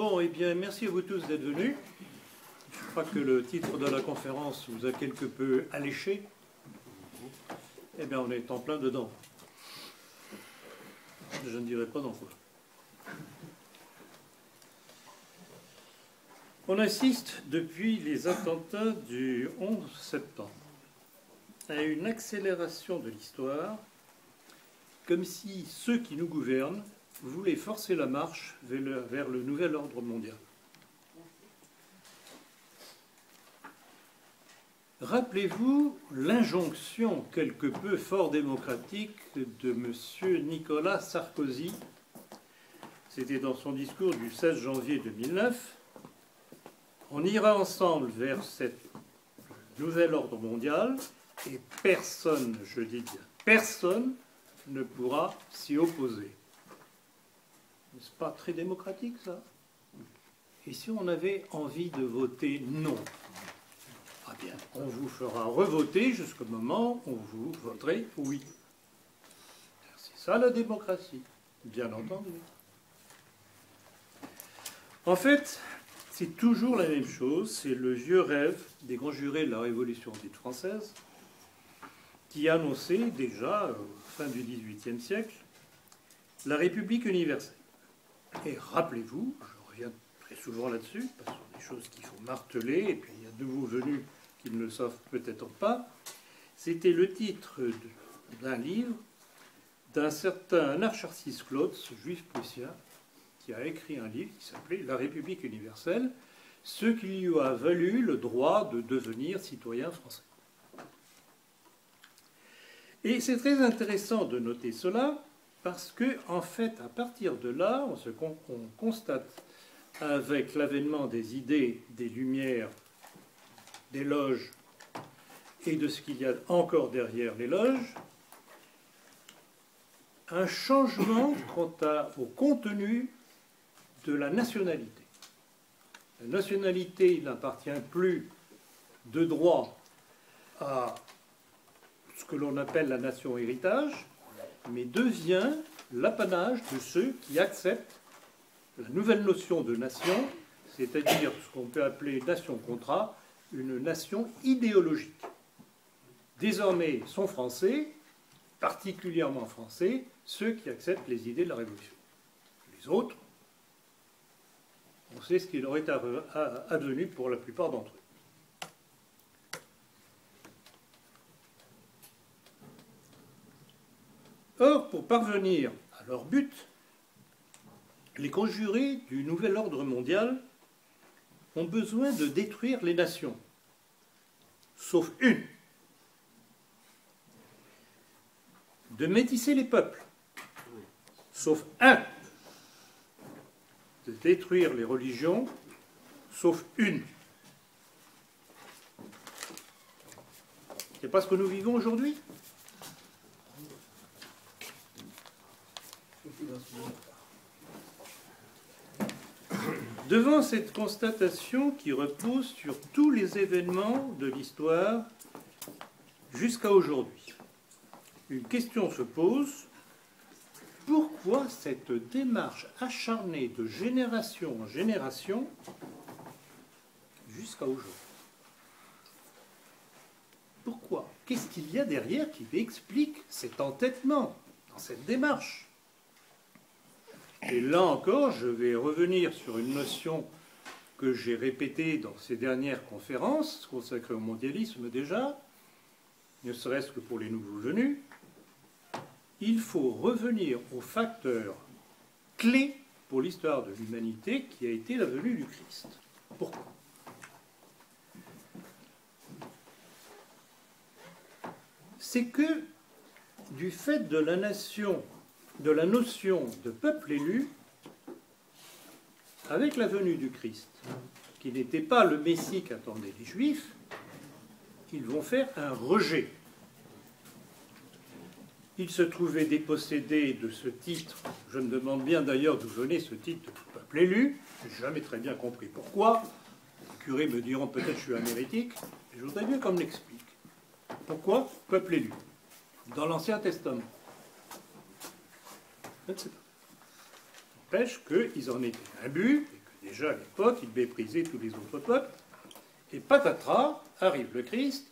Bon, eh bien, merci à vous tous d'être venus. Je crois que le titre de la conférence vous a quelque peu alléché. Eh bien, on est en plein dedans. Je ne dirai pas dans quoi. On assiste depuis les attentats du 11 septembre à une accélération de l'histoire, comme si ceux qui nous gouvernent voulaient forcer la marche vers le nouvel ordre mondial. Rappelez-vous l'injonction quelque peu fort démocratique de M. Nicolas Sarkozy. C'était dans son discours du 16 janvier 2009. On ira ensemble vers ce nouvel ordre mondial et personne, je dis bien personne, ne pourra s'y opposer. N'est-ce pas très démocratique, ça? Et si on avait envie de voter non? Ah bien, on vous fera revoter jusqu'au moment où vous voterez oui. C'est ça la démocratie, bien entendu. En fait, c'est toujours la même chose, c'est le vieux rêve des grands jurés de la Révolution dite française qui annonçait déjà, fin du XVIIIe siècle, la République universelle. Et rappelez-vous, je reviens très souvent là-dessus, parce que ce sont des choses qu'il faut marteler, et puis il y a de nouveaux venus qui ne le savent peut-être pas, c'était le titre d'un livre d'un certain Anacharsis Klotz, juif prussien, qui a écrit un livre qui s'appelait La République universelle, ce qui lui a valu le droit de devenir citoyen français. Et c'est très intéressant de noter cela, parce que, en fait, à partir de là, on constate, avec l'avènement des idées, des Lumières, des loges et de ce qu'il y a encore derrière les loges, un changement quant au contenu de la nationalité. La nationalité, il n'appartient plus de droit à ce que l'on appelle la nation héritage, mais devient l'apanage de ceux qui acceptent la nouvelle notion de nation, c'est-à-dire ce qu'on peut appeler nation-contrat, une nation idéologique. Désormais sont français, particulièrement français, ceux qui acceptent les idées de la Révolution. Les autres, on sait ce qu'il aurait advenu pour la plupart d'entre eux. Or, pour parvenir à leur but, les conjurés du nouvel ordre mondial ont besoin de détruire les nations, sauf une, de métisser les peuples, sauf un, de détruire les religions, sauf une. C'est pas ce que nous vivons aujourd'hui? Devant cette constatation qui repose sur tous les événements de l'histoire jusqu'à aujourd'hui, une question se pose: pourquoi cette démarche acharnée de génération en génération jusqu'à aujourd'hui? Pourquoi? Qu'est-ce qu'il y a derrière qui explique cet entêtement dans cette démarche? Et là encore, je vais revenir sur une notion que j'ai répétée dans ces dernières conférences, consacrées au mondialisme déjà, ne serait-ce que pour les nouveaux venus. Il faut revenir au facteur clé pour l'histoire de l'humanité qui a été la venue du Christ. Pourquoi? C'est que, du fait de la nation, de la notion de peuple élu, avec la venue du Christ, qui n'était pas le Messie qu'attendaient les Juifs, ils vont faire un rejet. Ils se trouvaient dépossédés de ce titre. Je me demande bien d'ailleurs d'où venait ce titre de peuple élu. Je n'ai jamais très bien compris pourquoi. Les curés me diront peut-être que je suis un hérétique, mais je voudrais bien qu'on me l'explique. Pourquoi peuple élu dans l'Ancien Testament? Je ne sais pas. N'empêche qu'ils en étaient imbus, et que Déjà à l'époque, il méprisait tous les autres peuples. Et patatras, arrive le Christ,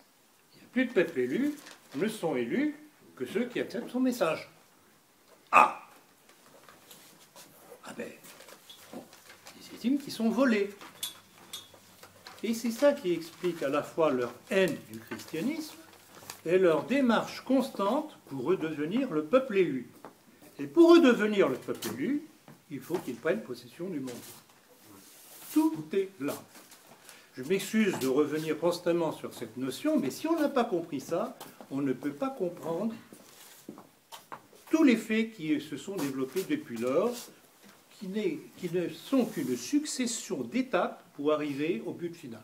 il n'y a plus de peuple élu, ne sont élus que ceux qui acceptent son message. Ah Ah ben, bon, ils estiment qu'ils sont volés. Et c'est ça qui explique à la fois leur haine du christianisme et leur démarche constante pour redevenir le peuple élu. Et pour redevenir le peuple élu, il faut qu'ils prennent possession du monde. Tout est là. Je m'excuse de revenir constamment sur cette notion, mais si on n'a pas compris ça, on ne peut pas comprendre tous les faits qui se sont développés depuis lors, qui ne sont qu'une succession d'étapes pour arriver au but final.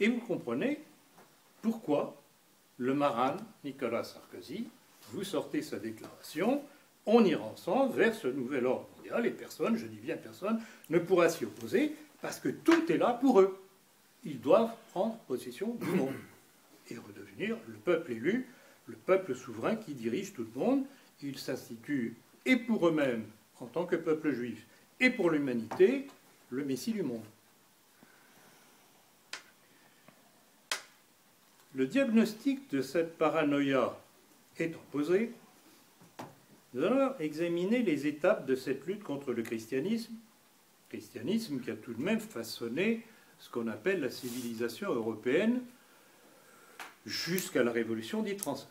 Et vous comprenez pourquoi le marin Nicolas Sarkozy, vous sortez sa déclaration, on ira ensemble vers ce nouvel ordre mondial, et personne, je dis bien personne, ne pourra s'y opposer, parce que tout est là pour eux. Ils doivent prendre possession du monde et redevenir le peuple élu, le peuple souverain qui dirige tout le monde. Ils s'instituent, et pour eux-mêmes, en tant que peuple juif, et pour l'humanité, le Messie du monde. Le diagnostic de cette paranoïa étant posé, nous allons examiner les étapes de cette lutte contre le christianisme qui a tout de même façonné ce qu'on appelle la civilisation européenne jusqu'à la Révolution dite française.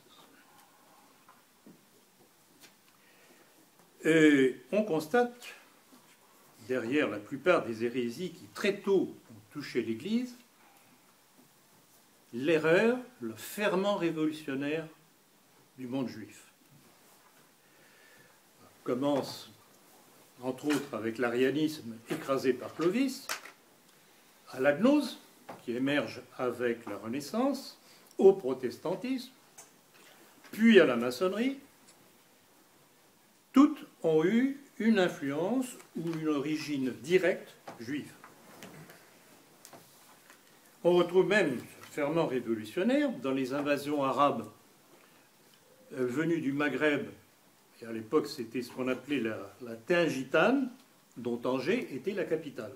Et on constate, derrière la plupart des hérésies qui très tôt ont touché l'Église, l'erreur, le ferment révolutionnaire du monde juif. On commence, entre autres, avec l'arianisme écrasé par Clovis, à la gnose, qui émerge avec la Renaissance, au protestantisme, puis à la maçonnerie. Toutes ont eu une influence ou une origine directe juive. On retrouve même ferment révolutionnaire dans les invasions arabes venues du Maghreb, et à l'époque c'était ce qu'on appelait la Tingitane, dont Angers était la capitale.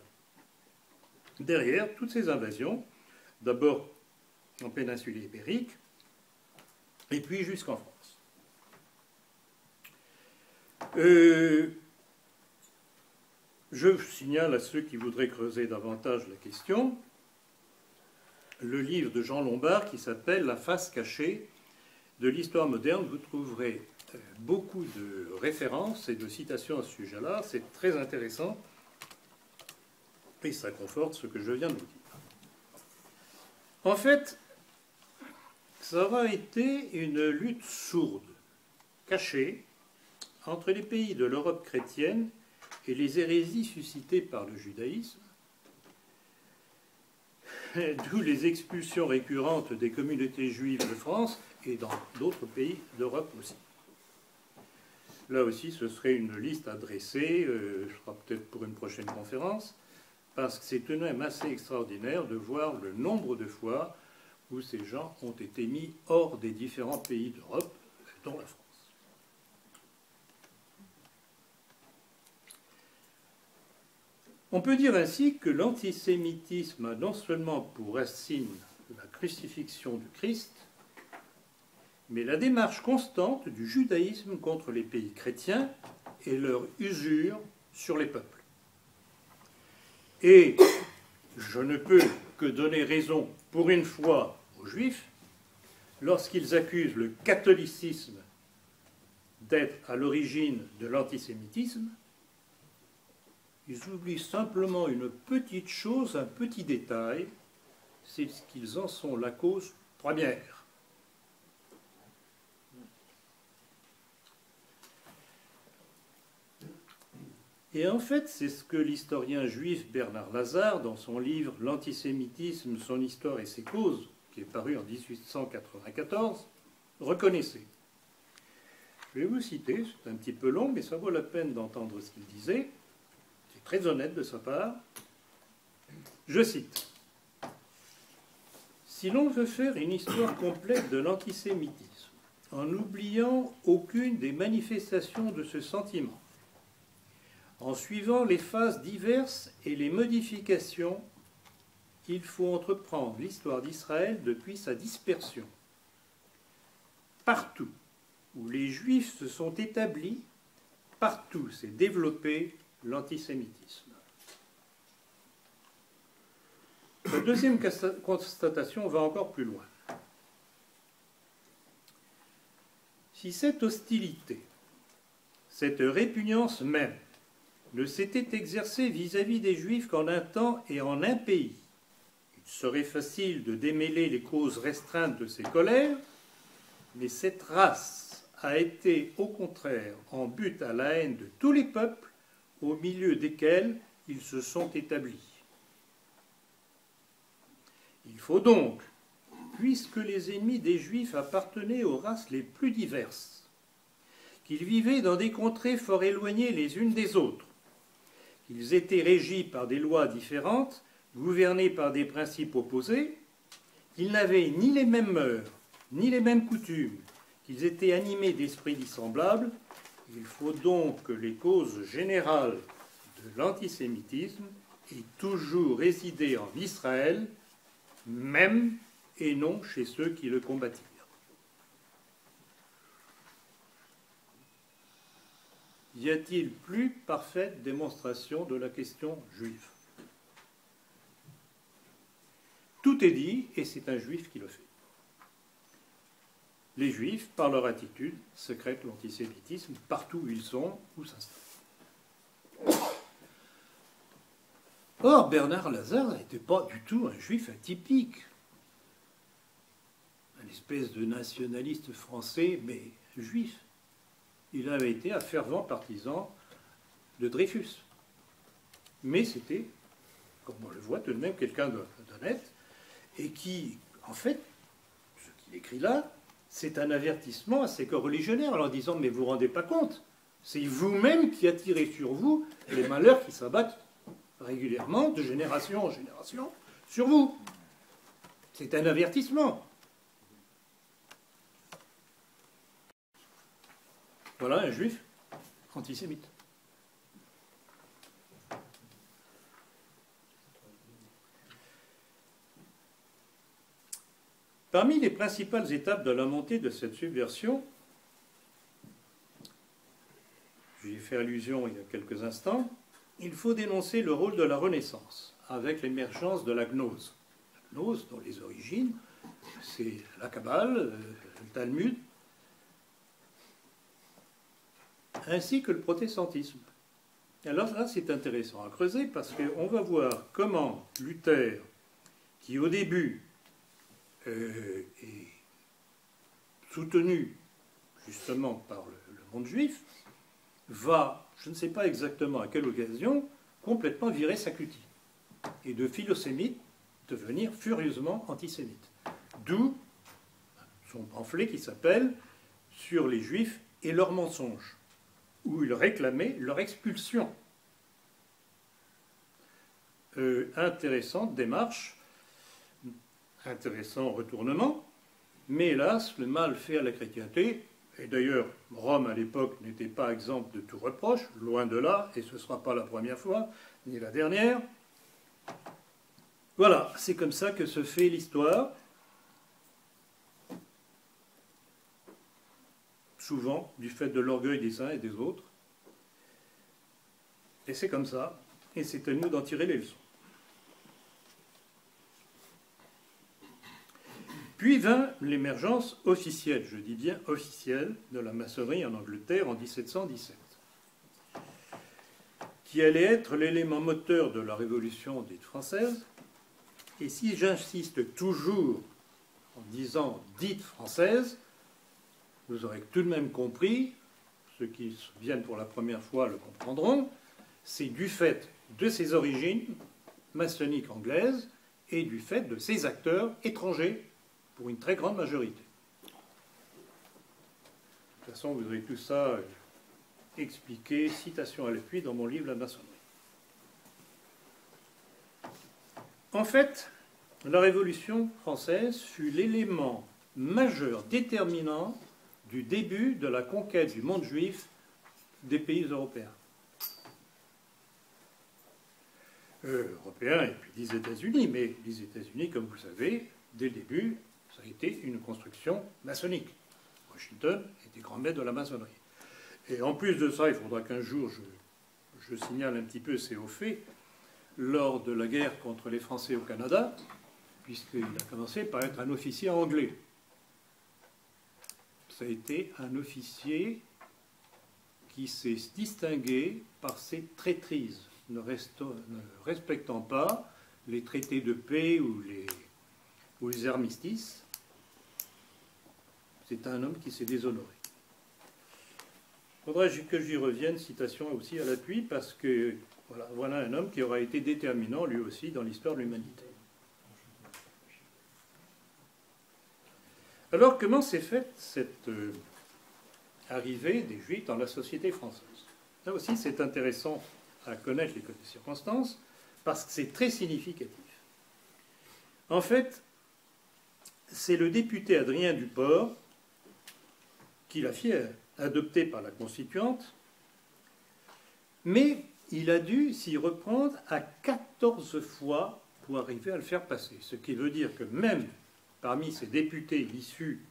Derrière toutes ces invasions, d'abord en péninsule ibérique, et puis jusqu'en France. Je signale à ceux qui voudraient creuser davantage la question le livre de Jean Lombard qui s'appelle « La face cachée de l'histoire moderne ». Vous trouverez beaucoup de références et de citations à ce sujet-là. C'est très intéressant et ça conforte ce que je viens de vous dire. En fait, ça aura été une lutte sourde, cachée, entre les pays de l'Europe chrétienne et les hérésies suscitées par le judaïsme, d'où les expulsions récurrentes des communautés juives de France et dans d'autres pays d'Europe aussi. Là aussi, ce serait une liste à dresser, je crois peut-être pour une prochaine conférence, parce que c'est tout de même assez extraordinaire de voir le nombre de fois où ces gens ont été mis hors des différents pays d'Europe, dont la France. On peut dire ainsi que l'antisémitisme a non seulement pour racine la crucifixion du Christ, mais la démarche constante du judaïsme contre les pays chrétiens et leur usure sur les peuples. Et je ne peux que donner raison, pour une fois, aux Juifs, lorsqu'ils accusent le catholicisme d'être à l'origine de l'antisémitisme. Ils oublient simplement une petite chose, un petit détail, c'est qu'ils en sont la cause première. Et en fait, c'est ce que l'historien juif Bernard Lazare, dans son livre « L'antisémitisme, son histoire et ses causes », qui est paru en 1894, reconnaissait. Je vais vous citer, c'est un petit peu long, mais ça vaut la peine d'entendre ce qu'il disait. C'est très honnête de sa part. Je cite. « Si l'on veut faire une histoire complète de l'antisémitisme, en n'oubliant aucune des manifestations de ce sentiment, en suivant les phases diverses et les modifications, il faut entreprendre l'histoire d'Israël depuis sa dispersion. Partout où les Juifs se sont établis, partout s'est développé l'antisémitisme. La deuxième constatation va encore plus loin. Si cette hostilité, cette répugnance même, ne s'était exercée vis-à-vis des Juifs qu'en un temps et en un pays, il serait facile de démêler les causes restreintes de ces colères, mais cette race a été au contraire en but à la haine de tous les peuples au milieu desquels ils se sont établis. Il faut donc, puisque les ennemis des Juifs appartenaient aux races les plus diverses, qu'ils vivaient dans des contrées fort éloignées les unes des autres, qu'ils étaient régis par des lois différentes, gouvernés par des principes opposés, qu'ils n'avaient ni les mêmes mœurs, ni les mêmes coutumes, qu'ils étaient animés d'esprits dissemblables, il faut donc que les causes générales de l'antisémitisme aient toujours résidé en Israël, même et non chez ceux qui le combattirent. Y a-t-il plus parfaite démonstration de la question juive? Tout est dit, et c'est un juif qui le fait. Les juifs, par leur attitude, sécrètent l'antisémitisme partout où ils sont, où s'installent. Or, Bernard Lazare n'était pas du tout un juif atypique. Un espèce de nationaliste français, mais juif. Il avait été un fervent partisan de Dreyfus. Mais c'était, comme on le voit, tout de même quelqu'un d'honnête, et qui, en fait, ce qu'il écrit là, c'est un avertissement à ses coreligionnaires en leur disant « Mais vous ne vous rendez pas compte, c'est vous-même qui attirez sur vous les malheurs qui s'abattent régulièrement, de génération en génération, sur vous. » C'est un avertissement. Voilà un juif antisémite. Parmi les principales étapes de la montée de cette subversion, j'y ai fait allusion il y a quelques instants, il faut dénoncer le rôle de la Renaissance, avec l'émergence de la gnose. La gnose, dont les origines, c'est la Kabbale, le Talmud, ainsi que le protestantisme. Alors là, c'est intéressant à creuser, parce qu'on va voir comment Luther, qui au début est soutenu justement par le monde juif, va, je ne sais pas exactement à quelle occasion, complètement virer sa cutie. Et de philosémite devenir furieusement antisémite. D'où son pamphlet qui s'appelle « Sur les Juifs et leurs mensonges », où il réclamait leur expulsion. Intéressante démarche, intéressant retournement, mais hélas, le mal fait à la chrétienté, et d'ailleurs Rome à l'époque n'était pas exempte de tout reproche, loin de là, et ce ne sera pas la première fois, ni la dernière. Voilà, c'est comme ça que se fait l'histoire, souvent du fait de l'orgueil des uns et des autres, et c'est comme ça, et c'est à nous d'en tirer les leçons. Puis vint l'émergence officielle, je dis bien officielle, de la maçonnerie en Angleterre en 1717, qui allait être l'élément moteur de la Révolution dite française. Et si j'insiste toujours en disant dite française, vous aurez tout de même compris, ceux qui viennent pour la première fois le comprendront, c'est du fait de ses origines maçonniques anglaises et du fait de ses acteurs étrangers, pour une très grande majorité. De toute façon, vous aurez tout ça expliqué, citation à l'appui, dans mon livre « La maçonnerie ». En fait, la Révolution française fut l'élément majeur, déterminant du début de la conquête du monde juif des pays européens. Européens et puis des États-Unis, mais les États-Unis, comme vous savez, dès le début, ça a été une construction maçonnique. Washington était grand maître de la maçonnerie. Et en plus de ça, il faudra qu'un jour je signale un petit peu ces hauts faits, lors de la guerre contre les Français au Canada, puisqu'il a commencé par être un officier anglais. Ça a été un officier qui s'est distingué par ses traîtrises, ne respectant pas les traités de paix ou les armistices. C'est un homme qui s'est déshonoré. Il faudrait que j'y revienne, citation aussi à l'appui, parce que voilà un homme qui aura été déterminant, lui aussi, dans l'histoire de l'humanité. Alors, comment s'est faite cette arrivée des Juifs dans la société française? Là aussi, c'est intéressant à connaître les circonstances, parce que c'est très significatif. En fait, c'est le député Adrien Duport qui l'a fait adopter par la Constituante, mais il a dû s'y reprendre à 14 fois pour arriver à le faire passer. Ce qui veut dire que même parmi ces députés issus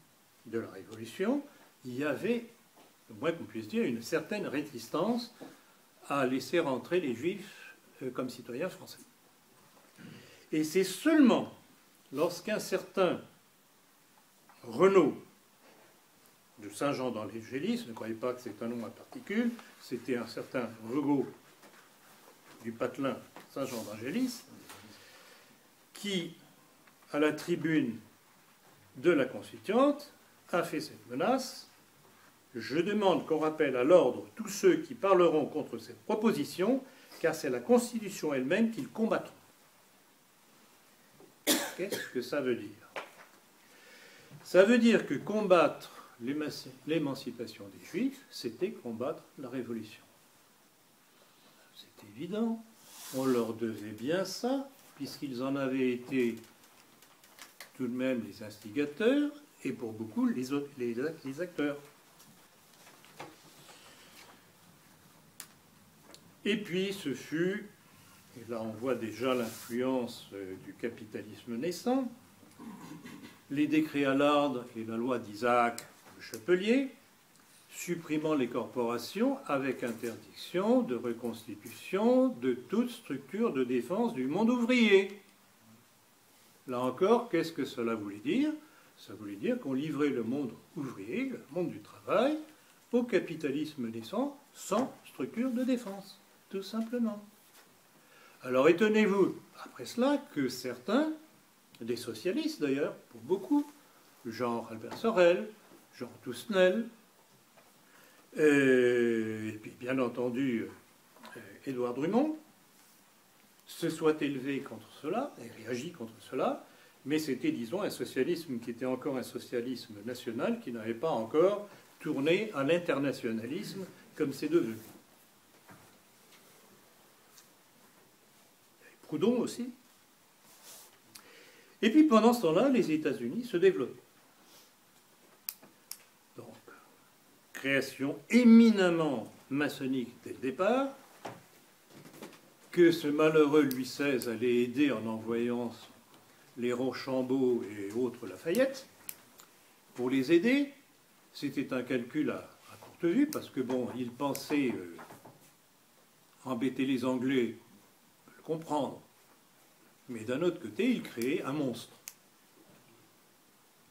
de la Révolution, il y avait, au moins qu'on puisse dire, une certaine résistance à laisser rentrer les Juifs comme citoyens français. Et c'est seulement lorsqu'un certain Renaud de Saint-Jean-dans-l'Angélis, ne croyez pas que c'est un nom à particules, c'était un certain Regaud du patelin Saint-Jean-d'Angélis, qui, à la tribune de la Constituante, a fait cette menace. Je demande qu'on rappelle à l'ordre tous ceux qui parleront contre cette proposition, car c'est la Constitution elle-même qu'ils combattront. Qu'est-ce que ça veut dire? Ça veut dire que combattre l'émancipation des Juifs, c'était combattre la Révolution. C'est évident. On leur devait bien ça, puisqu'ils en avaient été tout de même les instigateurs, et pour beaucoup les acteurs. Et puis ce fut, et là on voit déjà l'influence du capitalisme naissant, les décrets Allard et la loi d'Isaac Le Chapelier, supprimant les corporations avec interdiction de reconstitution de toute structure de défense du monde ouvrier. Là encore, qu'est-ce que cela voulait dire? Ça voulait dire qu'on livrait le monde ouvrier, le monde du travail, au capitalisme naissant sans structure de défense, tout simplement. Alors étonnez-vous, après cela, que certains, des socialistes d'ailleurs, pour beaucoup, genre Albert Sorel, genre Toussenel, et puis bien entendu Édouard Drummond, se soient élevés contre cela et réagi contre cela, mais c'était, disons, un socialisme qui était encore un socialisme national, qui n'avait pas encore tourné à l'internationalisme comme c'est devenu. Proudhon aussi. Et puis pendant ce temps-là, les États-Unis se développaient. Donc, création éminemment maçonnique dès le départ, que ce malheureux Louis XVI allait aider en envoyant les Rochambeau et autres Lafayette pour les aider. C'était un calcul à courte vue, parce que bon, il pensait embêter les Anglais, on peut le comprendre. Mais d'un autre côté, il créait un monstre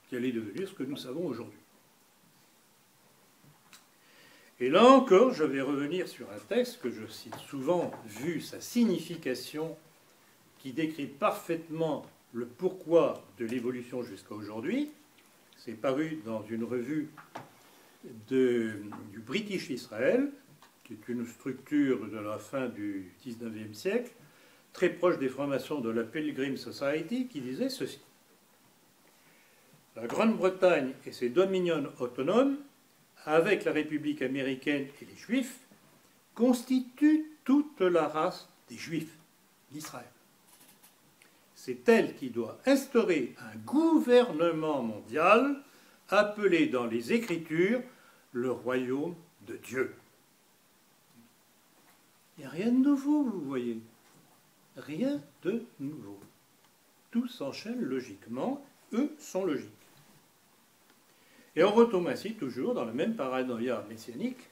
qui allait devenir ce que nous savons aujourd'hui. Et là encore, je vais revenir sur un texte que je cite souvent, vu sa signification, qui décrit parfaitement le pourquoi de l'évolution jusqu'à aujourd'hui. C'est paru dans une revue du British Israel, qui est une structure de la fin du XIXe siècle, très proche des formations de la Pilgrim Society, qui disait ceci. La Grande-Bretagne et ses dominions autonomes, avec la République américaine et les Juifs, constituent toute la race des Juifs d'Israël. C'est elle qui doit instaurer un gouvernement mondial appelé dans les Écritures le royaume de Dieu. Il n'y a rien de nouveau, vous voyez. Rien de nouveau. Tout s'enchaîne logiquement, eux sont logiques. Et on retombe ainsi toujours dans le même paranoïa messianique,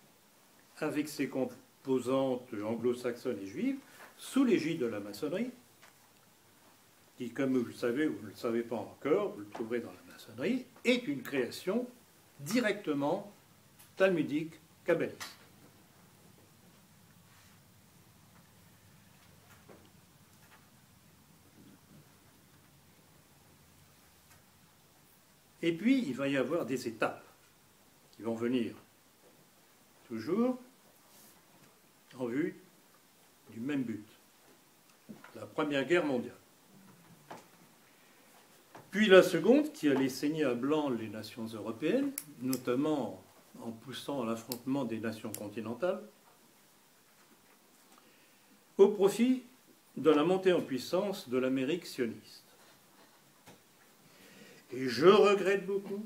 avec ses composantes anglo-saxonnes et juives, sous l'égide de la maçonnerie, qui, comme vous le savez ou vous ne le savez pas encore, vous le trouverez dans la maçonnerie, est une création directement talmudique, kabbaliste. Et puis, il va y avoir des étapes qui vont venir toujours en vue du même but, la Première Guerre mondiale. Puis la seconde, qui allait saigner à blanc les nations européennes, notamment en poussant à l'affrontement des nations continentales, au profit de la montée en puissance de l'Amérique sioniste. Et je regrette beaucoup,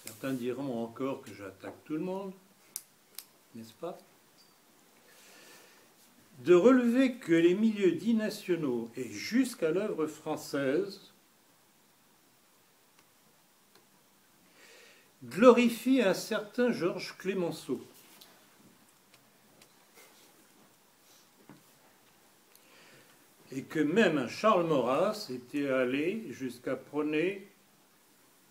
certains diront encore que j'attaque tout le monde, n'est-ce pas, de relever que les milieux dits nationaux et jusqu'à l'œuvre française glorifient un certain Georges Clemenceau. Et que même un Charles Maurras était allé jusqu'à prôner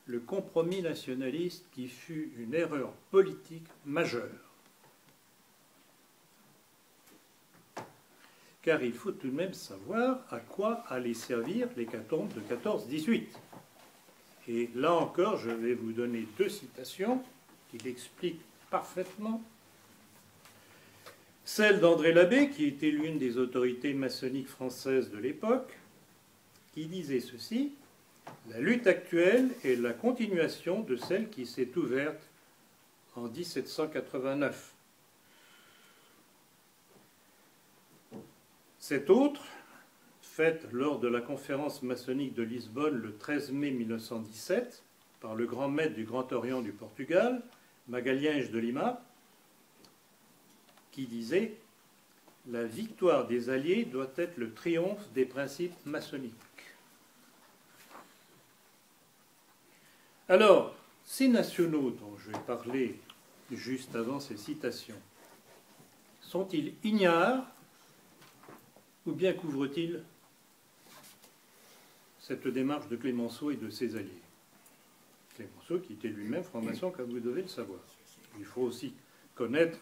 le compromis nationaliste qui fut une erreur politique majeure. Car il faut tout de même savoir à quoi allait servir l'hécatombe de 14-18. Et là encore, je vais vous donner deux citations qui l'expliquent parfaitement. Celle d'André Labbé, qui était l'une des autorités maçonniques françaises de l'époque, qui disait ceci: la lutte actuelle est la continuation de celle qui s'est ouverte en 1789. Cette autre, faite lors de la conférence maçonnique de Lisbonne le 13 mai 1917 par le grand maître du Grand Orient du Portugal, Magalhães de Lima, qui disait « La victoire des Alliés doit être le triomphe des principes maçonniques ». Alors, ces nationaux dont je vais parler juste avant ces citations, sont-ils ignares ou bien couvrent-ils cette démarche de Clemenceau et de ses alliés? Clemenceau qui était lui-même franc-maçon, comme vous devez le savoir. Il faut aussi connaître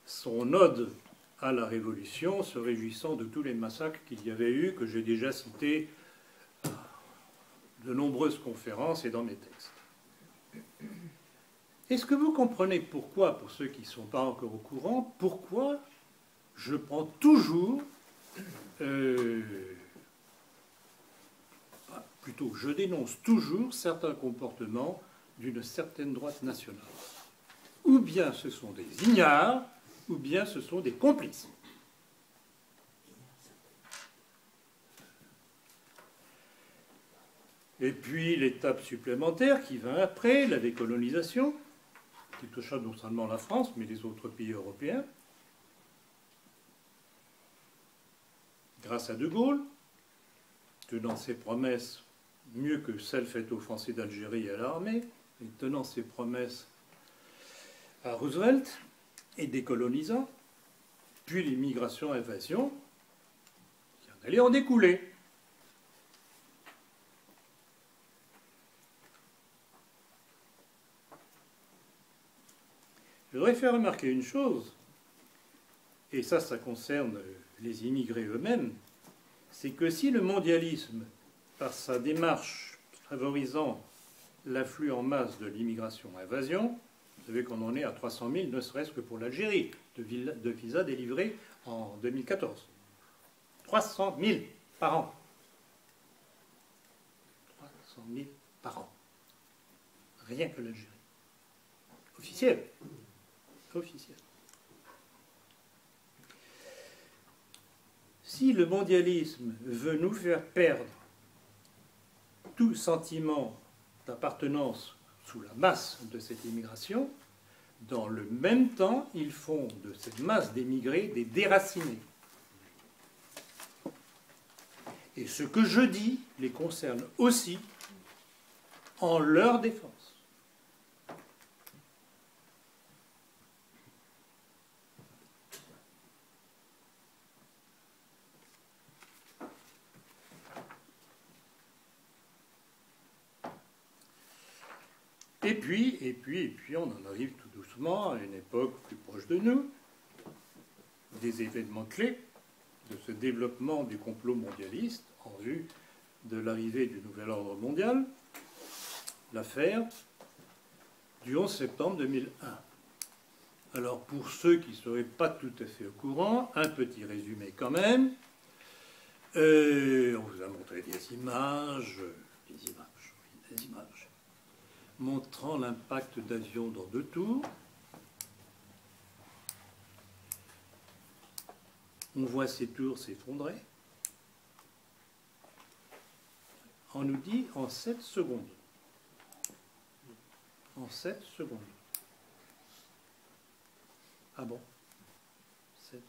son ode à la Révolution, se réjouissant de tous les massacres qu'il y avait eu, que j'ai déjà cités de nombreuses conférences et dans mes textes. Est-ce que vous comprenez pourquoi, pour ceux qui ne sont pas encore au courant, pourquoi je prends toujours, plutôt je dénonce toujours certains comportements d'une certaine droite nationale? Ou bien ce sont des ignares, ou bien ce sont des complices. Et puis l'étape supplémentaire qui va après, la décolonisation, qui toucha non seulement la France, mais les autres pays européens, grâce à De Gaulle, tenant ses promesses mieux que celles faites aux Français d'Algérie et à l'armée, et tenant ses promesses à Roosevelt, et décolonisant, puis l'immigration-invasion, qui en allait en découler. Je voudrais faire remarquer une chose, et ça concerne les immigrés eux-mêmes, c'est que si le mondialisme, par sa démarche favorisant l'afflux en masse de l'immigration-invasion, vous savez qu'on en est à 300 000, ne serait-ce que pour l'Algérie, de visas délivrés en 2014. 300 000 par an. 300 000 par an. Rien que l'Algérie. Officiel. Officiel. Si le mondialisme veut nous faire perdre tout sentiment d'appartenance sous la masse de cette immigration, dans le même temps, ils font de cette masse d'émigrés des déracinés. Et ce que je dis les concerne aussi en leur défense. Et puis, on en arrive tout doucement à une époque plus proche de nous, des événements clés de ce développement du complot mondialiste en vue de l'arrivée du nouvel ordre mondial, l'affaire du 11 septembre 2001. Alors, pour ceux qui ne seraient pas tout à fait au courant, un petit résumé quand même. On vous a montré des images montrant l'impact d'avions dans 2 tours. On voit ces tours s'effondrer. On nous dit en 7 secondes. En 7 secondes. Ah bon? 7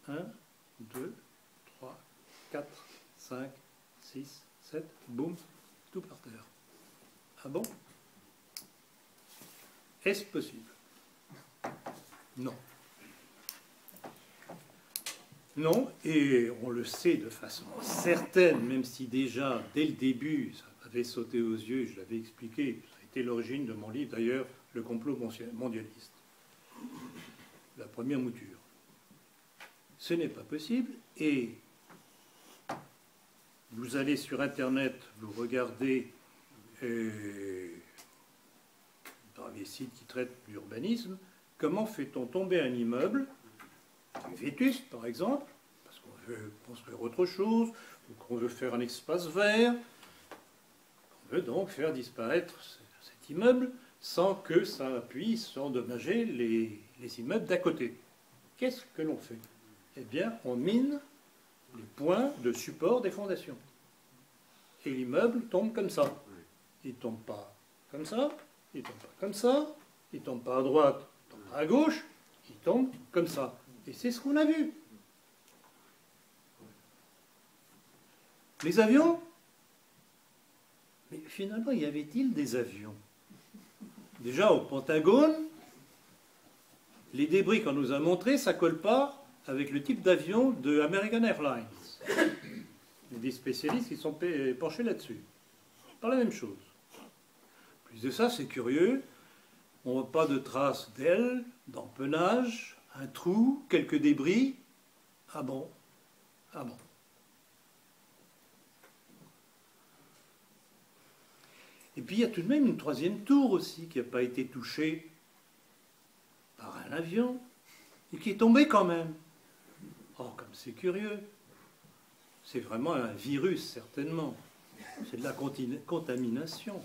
secondes. 1, 2, 3, 4, 5, 6, 7, boum, tout par terre. Ah bon? Est-ce possible? Non. Non, et on le sait de façon certaine, même si déjà, dès le début, ça m'avait sauté aux yeux, je l'avais expliqué, ça a été l'origine de mon livre d'ailleurs, Le complot mondialiste. La première mouture. Ce n'est pas possible, et vous allez sur Internet, vous regardez dans les sites qui traitent l'urbanisme, comment fait-on tomber un immeuble vétuste, par exemple, parce qu'on veut construire autre chose, ou qu'on veut faire un espace vert, on veut donc faire disparaître cet immeuble sans que ça puisse endommager les immeubles d'à côté. Qu'est-ce que l'on fait? Eh bien, on mine les points de support des fondations. Et l'immeuble tombe comme ça. Il ne tombe pas comme ça, il ne tombe pas comme ça, il ne tombe pas à droite, il ne tombe pas à gauche, il tombe comme ça. Et c'est ce qu'on a vu. Les avions? Mais finalement, y avait-il des avions? Déjà, au Pentagone, les débris qu'on nous a montrés, ça ne colle pas avec le type d'avion de American Airlines. Il y a des spécialistes qui sont penchés là-dessus. Pas la même chose. Plus de ça, c'est curieux. On ne voit pas de traces d'ailes, d'empennage, un trou, quelques débris. Ah bon? Ah bon? Et puis il y a tout de même une 3e tour aussi qui n'a pas été touchée par un avion et qui est tombée quand même. Oh, comme c'est curieux. C'est vraiment un virus, certainement. C'est de la contamination.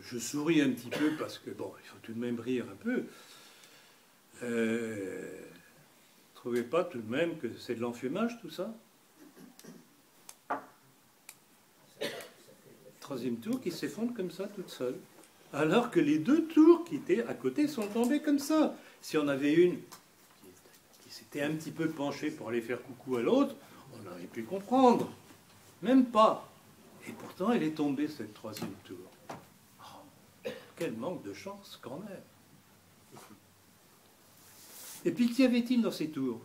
Je souris un petit peu parce que, bon, il faut tout de même rire un peu. Trouvez pas tout de même que c'est de l'enfumage, tout ça? 3e tour qui s'effondre comme ça, toute seule. Alors que les 2 tours qui étaient à côté sont tombées comme ça. Si on avait une qui s'était un petit peu penchée pour aller faire coucou à l'autre, on aurait pu comprendre. Même pas. Et pourtant, elle est tombée, cette 3e tour. Oh, quel manque de chance, quand même. Et puis, qu'y avait-il dans ces tours?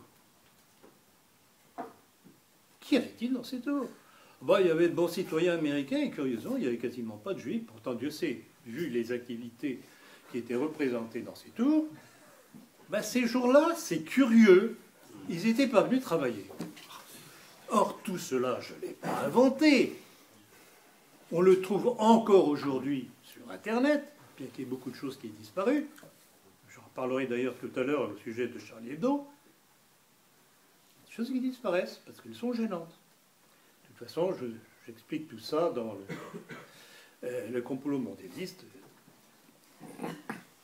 Qu'y avait-il dans ces tours? Bah, il y avait de bons citoyens américains, et curieusement, il n'y avait quasiment pas de juifs. Pourtant, Dieu sait, vu les activités qui étaient représentées dans ces tours, bah, ces jours-là, c'est curieux, ils n'étaient pas venus travailler. Or, tout cela, je ne l'ai pas inventé. On le trouve encore aujourd'hui sur Internet, bien qu'il y ait beaucoup de choses qui aient disparu. J'en reparlerai d'ailleurs tout à l'heure au sujet de Charlie Hebdo. Des choses qui disparaissent parce qu'elles sont gênantes. De toute façon, j'explique tout ça dans le complot mondialiste.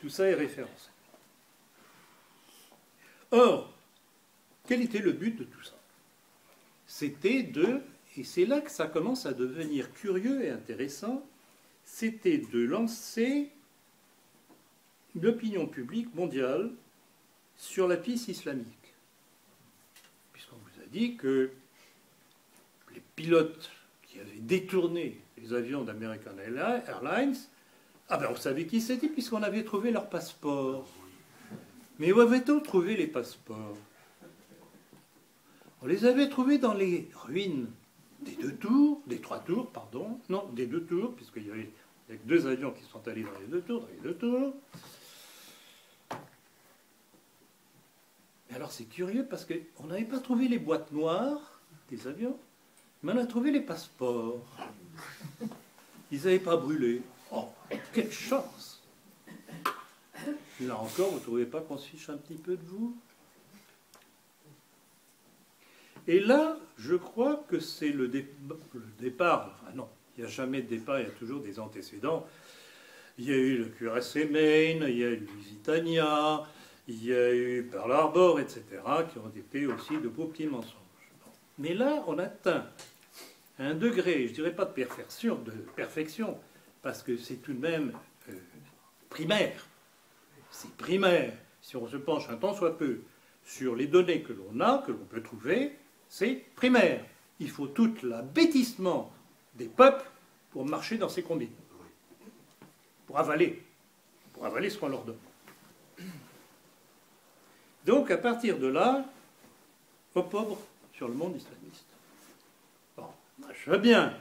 Tout ça est référencé. Or, quel était le but de tout ça? C'était et c'est là que ça commence à devenir curieux et intéressant, c'était de lancer l'opinion publique mondiale sur la piste islamique. Puisqu'on vous a dit que les pilotes qui avaient détourné les avions d'American Airlines, ah ben on savait qui c'était puisqu'on avait trouvé leur passeport. Mais où avait-on trouvé les passeports? On les avait trouvés dans les ruines des trois tours, pardon. Non, des deux tours, puisqu'il y avait deux avions qui sont allés dans les deux tours. Mais alors c'est curieux parce qu'on n'avait pas trouvé les boîtes noires des avions, mais on a trouvé les passeports. Ils n'avaient pas brûlé. Oh, quelle chance! Là encore, vous ne trouvez pas qu'on se fiche un petit peu de vous? Et là, je crois que c'est le départ. Enfin non, il n'y a jamais de départ, il y a toujours des antécédents. Il y a eu le cuirassé Maine, il y a eu Lusitania, il y a eu Pearl Harbor, etc., qui ont été aussi de beaux petits mensonges. Mais là, on atteint un degré, je ne dirais pas de perfection, parce que c'est tout de même primaire. C'est primaire. Si on se penche un tant soit peu sur les données que l'on a, que l'on peut trouver, c'est primaire. Il faut tout l'abêtissement des peuples pour marcher dans ces combines. Pour avaler ce qu'on leur donne. Donc, à partir de là, opprobre sur le monde islamiste. Bon, moi, je veux bien.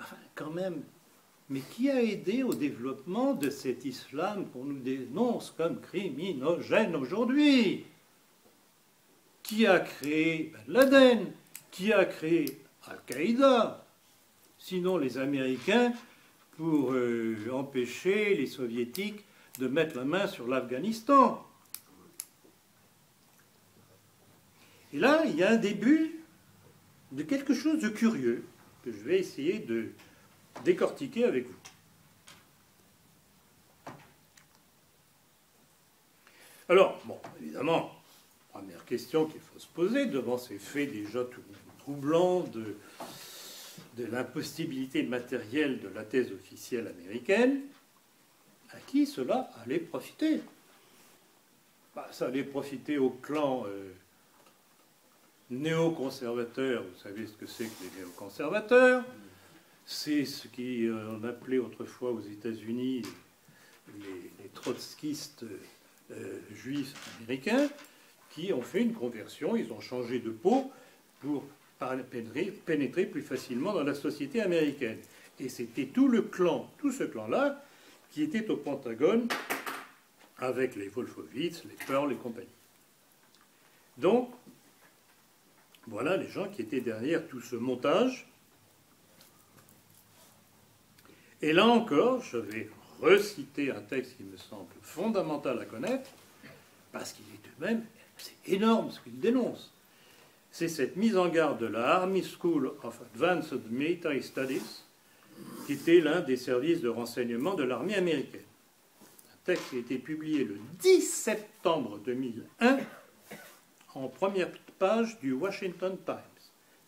Enfin, quand même. Mais qui a aidé au développement de cet islam qu'on nous dénonce comme criminogène aujourd'hui? Qui a créé Ben Laden? Qui a créé Al-Qaïda? Sinon les Américains pour empêcher les Soviétiques de mettre la main sur l'Afghanistan. Et là, il y a un début de quelque chose de curieux que je vais essayer de décortiquer avec vous. Alors, bon, évidemment, première question qu'il faut se poser devant ces faits déjà tout troublants de l'impossibilité matérielle de la thèse officielle américaine, à qui cela allait profiter? Ça allait profiter au clan néoconservateur. Vous savez ce que c'est que les néoconservateurs? C'est ce qu'on appelait autrefois aux États-Unis les trotskistes juifs américains, qui ont fait une conversion, ils ont changé de peau pour pénétrer plus facilement dans la société américaine. Et c'était tout ce clan-là, qui était au Pentagone avec les Wolfowitz, les Pearl et compagnie. Donc, voilà les gens qui étaient derrière tout ce montage. Et là encore, je vais reciter un texte qui me semble fondamental à connaître, parce qu'il est tout de même, c'est énorme ce qu'il dénonce. C'est cette mise en garde de la Army School of Advanced Military Studies, qui était l'un des services de renseignement de l'armée américaine. Un texte qui a été publié le 10 septembre 2001 en première page du Washington Times,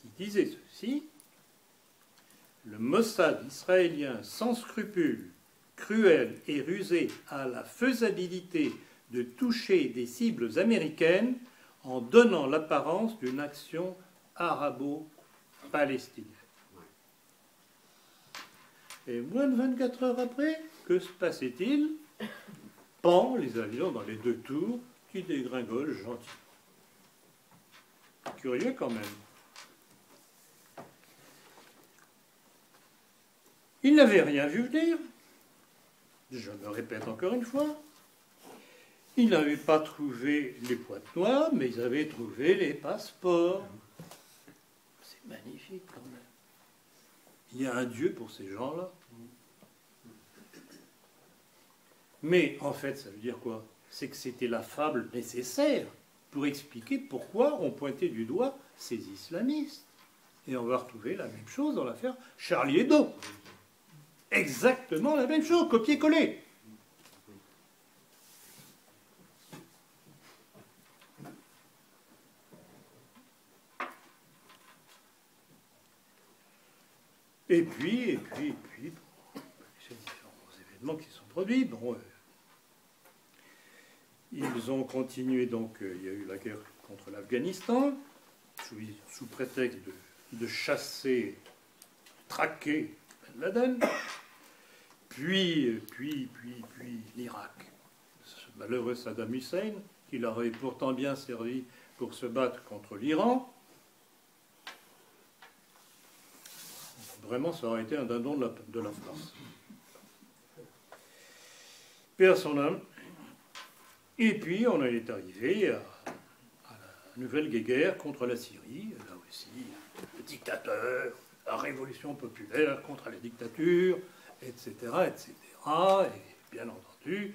qui disait ceci: le Mossad israélien sans scrupules, cruel et rusé à la faisabilité de toucher des cibles américaines en donnant l'apparence d'une action arabo-palestinienne. Et moins de 24 heures après, que se passait-il? Pan, les avions dans les deux tours qui dégringolent gentiment. Curieux quand même. Ils n'avaient rien vu venir. Je me répète encore une fois. Ils n'avaient pas trouvé les boîtes noires, mais ils avaient trouvé les passeports. C'est magnifique quand même. Il y a un Dieu pour ces gens-là. Mais en fait, ça veut dire quoi? C'est que c'était la fable nécessaire pour expliquer pourquoi on pointait du doigt ces islamistes. Et on va retrouver la même chose dans l'affaire Charlie Hebdo. Exactement la même chose, copier-coller. Et puis, ces différents événements qui se sont produits, bon, ils ont continué, donc il y a eu la guerre contre l'Afghanistan, sous prétexte de chasser, traquer Ben Laden, puis l'Irak. Ce malheureux Saddam Hussein, qui leur avait pourtant bien servi pour se battre contre l'Iran. Vraiment, ça aurait été un dindon de la farce. Paix à son âme. Et puis, on en est arrivé à la nouvelle guerre contre la Syrie. Là aussi, le dictateur, la révolution populaire contre la dictature, etc., etc. Et bien entendu,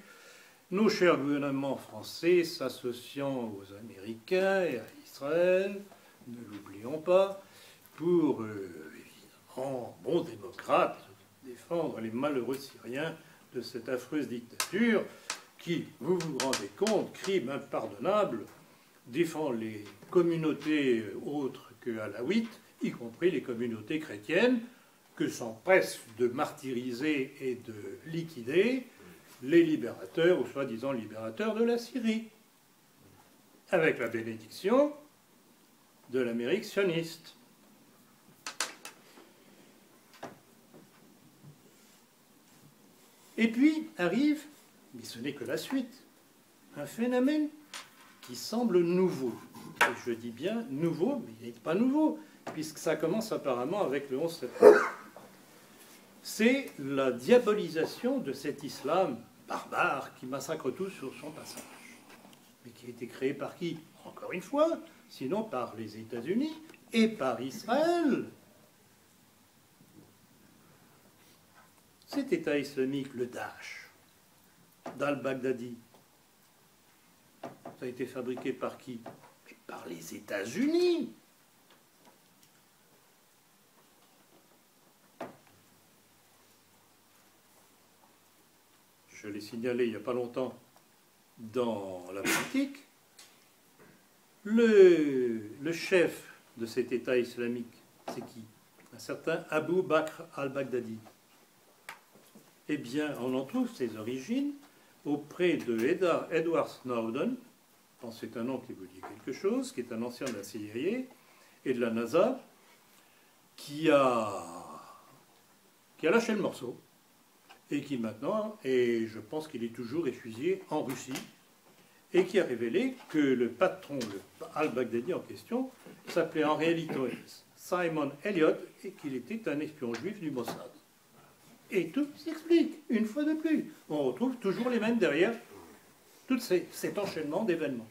nos chers gouvernements français s'associant aux Américains et à Israël, ne l'oublions pas, pour, évidemment, bons démocrates, défendre les malheureux Syriens de cette affreuse dictature qui, vous vous rendez compte, crime impardonnable, défend les communautés autres que alaouites, y compris les communautés chrétiennes, que s'empressent de martyriser et de liquider les libérateurs, ou soi-disant libérateurs de la Syrie, avec la bénédiction de l'Amérique sioniste. Et puis arrive, mais ce n'est que la suite, un phénomène qui semble nouveau. Et je dis bien nouveau, mais il n'est pas nouveau, puisque ça commence apparemment avec le 11 septembre. C'est la diabolisation de cet islam barbare qui massacre tout sur son passage. Mais qui a été créé par qui? Encore une fois, sinon par les États-Unis et par Israël. Cet État islamique, le Daesh, d'al-Baghdadi, ça a été fabriqué par qui? Mais par les États-Unis. Je l'ai signalé il n'y a pas longtemps dans la politique, le chef de cet État islamique, c'est qui? Un certain Abu Bakr al-Baghdadi. Eh bien, on en trouve ses origines auprès de Edward Snowden, c'est un nom qui vous dit quelque chose, qui est un ancien de la CIA et de la NASA, qui a lâché le morceau, et qui maintenant, et je pense qu'il est toujours réfugié en Russie, et qui a révélé que le patron, al-Baghdadi en question, s'appelait en réalité Simon Elliott, et qu'il était un espion juif du Mossad. Et tout s'explique, une fois de plus. On retrouve toujours les mêmes derrière tout cet enchaînement d'événements.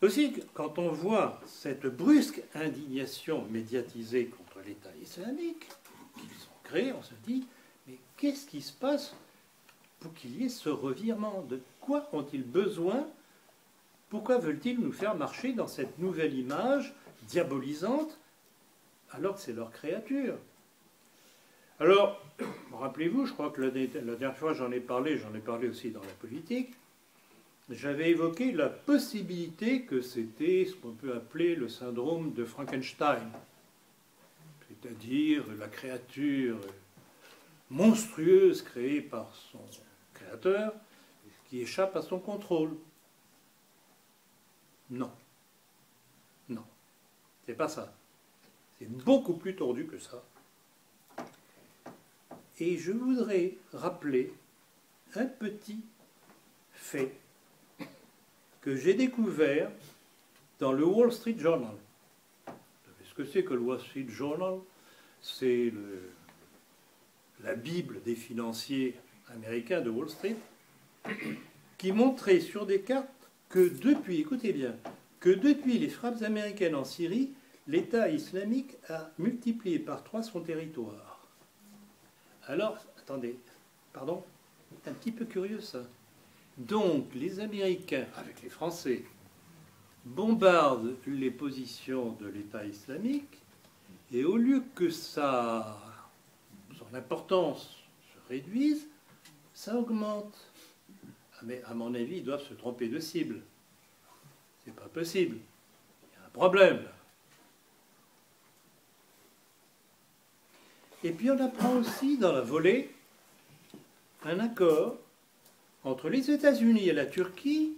Aussi, quand on voit cette brusque indignation médiatisée contre l'État islamique qu'ils ont créé, on se dit, mais qu'est-ce qui se passe pour qu'il y ait ce revirement? De quoi ont-ils besoin? Pourquoi veulent-ils nous faire marcher dans cette nouvelle image diabolisante alors que c'est leur créature? Alors, rappelez-vous, je crois que la dernière fois j'en ai parlé aussi dans la politique, j'avais évoqué la possibilité que c'était ce qu'on peut appeler le syndrome de Frankenstein, c'est-à-dire la créature monstrueuse créée par son créateur qui échappe à son contrôle. Non. Non. C'est pas ça. C'est beaucoup plus tordu que ça. Et je voudrais rappeler un petit fait que j'ai découvert dans le Wall Street Journal. Vous savez ce que c'est que le Wall Street Journal? C'est la Bible des financiers américains de Wall Street, qui montrait sur des cartes que depuis, écoutez bien, que depuis les frappes américaines en Syrie, l'État islamique a multiplié par 3 son territoire. Alors, attendez, pardon, c'est un petit peu curieux ça. Donc, les Américains, avec les Français, bombardent les positions de l'État islamique, et au lieu que son importance se réduise, ça augmente. Mais à mon avis, ils doivent se tromper de cible. C'est pas possible. un problème. Et puis on apprend aussi dans la volée un accord entre les États-Unis et la Turquie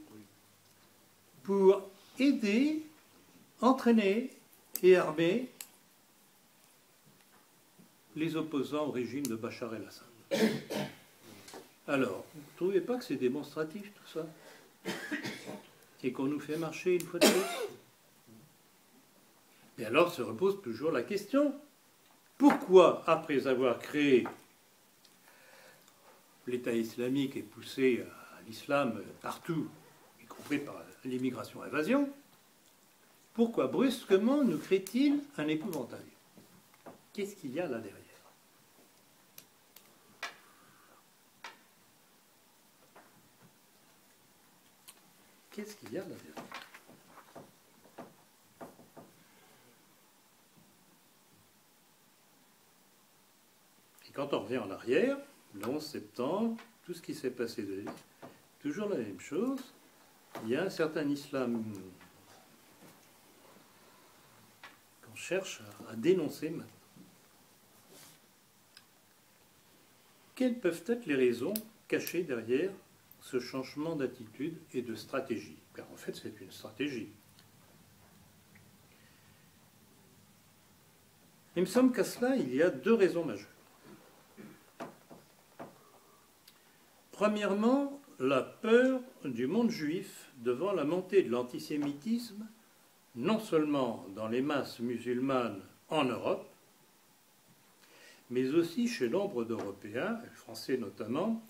pour aider, entraîner et armer les opposants au régime de Bachar el-Assad. Alors, vous ne trouvez pas que c'est démonstratif tout ça? Et qu'on nous fait marcher une fois de plus? Et alors se repose toujours la question, pourquoi, après avoir créé l'État islamique et poussé à l'islam partout, y compris par l'immigration-invasion, pourquoi brusquement nous crée-t-il un épouvantail? Qu'est-ce qu'il y a là derrière? Qu'est-ce qu'il y a là derrière? Et quand on revient en arrière, le 11 septembre, tout ce qui s'est passé de toujours la même chose. Il y a un certain islam qu'on cherche à dénoncer maintenant. Quelles peuvent être les raisons cachées derrière ce changement d'attitude et de stratégie? Car en fait, c'est une stratégie. Il me semble qu'à cela, il y a deux raisons majeures. Premièrement, la peur du monde juif devant la montée de l'antisémitisme, non seulement dans les masses musulmanes en Europe, mais aussi chez nombre d'Européens, Français notamment,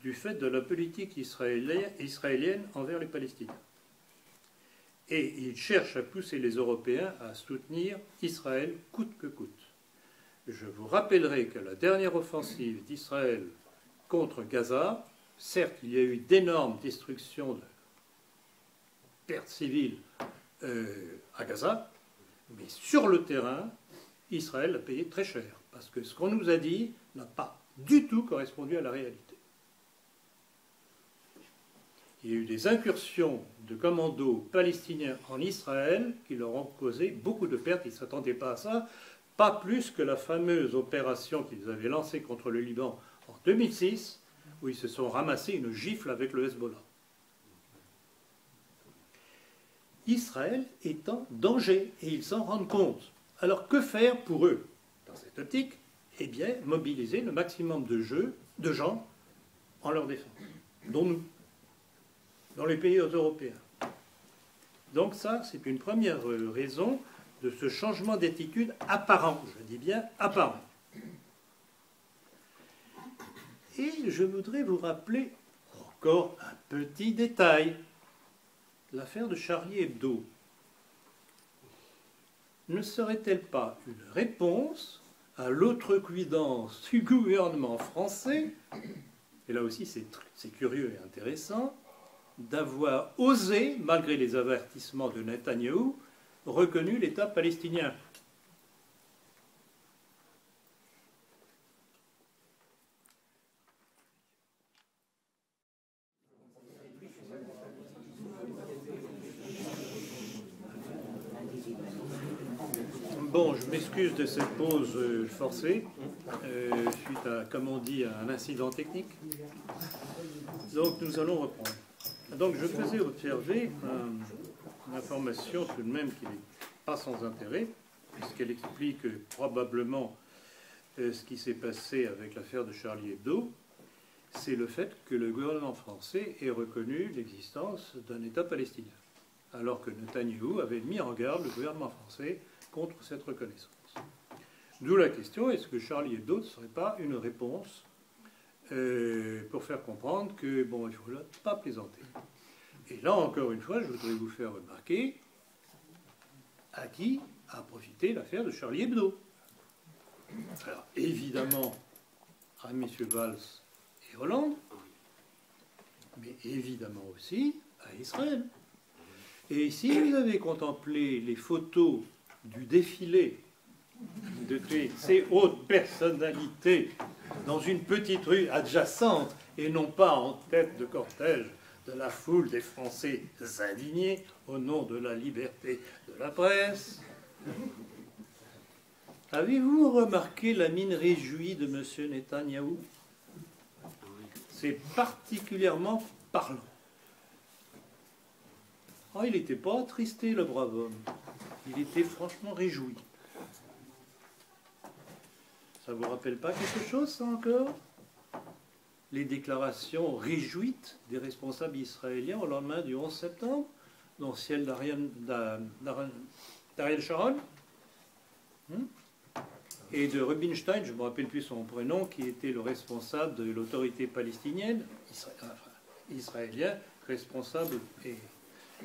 du fait de la politique israélienne envers les Palestiniens. Et ils cherchent à pousser les Européens à soutenir Israël coûte que coûte. Je vous rappellerai que la dernière offensive d'Israël contre Gaza, certes, il y a eu d'énormes destructions de pertes civiles à Gaza, mais sur le terrain, Israël a payé très cher, parce que ce qu'on nous a dit n'a pas du tout correspondu à la réalité. Il y a eu des incursions de commandos palestiniens en Israël qui leur ont causé beaucoup de pertes, ils ne s'attendaient pas à ça, pas plus que la fameuse opération qu'ils avaient lancée contre le Liban en 2006, où ils se sont ramassés une gifle avec le Hezbollah. Israël est en danger et ils s'en rendent compte. Alors que faire pour eux dans cette optique? Eh bien, mobiliser le maximum de gens en leur défense, dont nous, dans les pays européens. Donc ça, c'est une première raison de ce changement d'attitude apparent, je dis bien apparent. Et je voudrais vous rappeler encore un petit détail. L'affaire de Charlie Hebdo ne serait-elle pas une réponse à l'outrecuidance du gouvernement français, et là aussi c'est curieux et intéressant, d'avoir osé, malgré les avertissements de Netanyahou, reconnu l'État palestinien. Bon, je m'excuse de cette pause forcée, suite à, comme on dit, à un incident technique. Donc nous allons reprendre. Donc je faisais observer une information tout de même qui n'est pas sans intérêt, puisqu'elle explique probablement ce qui s'est passé avec l'affaire de Charlie Hebdo. C'est le fait que le gouvernement français ait reconnu l'existence d'un État palestinien, alors que Netanyahou avait mis en garde le gouvernement français contre cette reconnaissance. D'où la question, est-ce que Charlie Hebdo ne serait pas une réponse pour faire comprendre que, bon, il ne faut pas plaisanter. Et là, encore une fois, je voudrais vous faire remarquer à qui a profité l'affaire de Charlie Hebdo. Alors, évidemment, à M. Valls et Hollande, mais évidemment aussi à Israël. Et si vous avez contemplé les photos du défilé de ces hautes personnalités dans une petite rue adjacente et non pas en tête de cortège de la foule des Français indignés au nom de la liberté de la presse. Avez-vous remarqué la mine réjouie de M. Netanyahou? C'est particulièrement parlant. Ah, il n'était pas attristé, le brave homme. Il était franchement réjoui. Ça vous rappelle pas quelque chose, ça, encore? Les déclarations réjouites des responsables israéliens au lendemain du 11 septembre, dans le ciel d'Ariel Sharon, et de Rubinstein, je ne me rappelle plus son prénom, qui était le responsable de l'autorité palestinienne, israélien, responsable et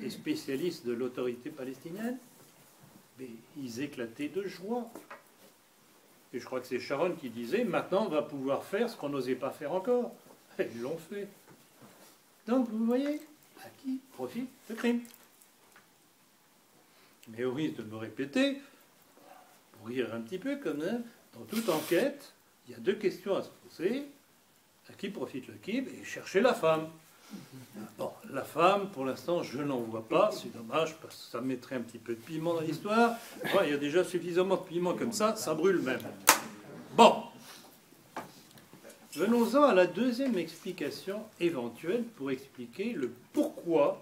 spécialiste de l'autorité palestinienne. Mais ils éclataient de joie. Et je crois que c'est Sharon qui disait, maintenant on va pouvoir faire ce qu'on n'osait pas faire encore. Et ils l'ont fait. Donc vous voyez, à qui profite le crime? Mais au risque de me répéter, pour rire un petit peu comme ça, dans toute enquête, il y a deux questions à se poser. À qui profite le crime? Et chercher la femme. Bon, la femme, pour l'instant, je n'en vois pas. C'est dommage, parce que ça mettrait un petit peu de piment dans l'histoire. Bon, il y a déjà suffisamment de piment comme ça brûle même. Bon. Venons-en à la deuxième explication éventuelle pour expliquer le pourquoi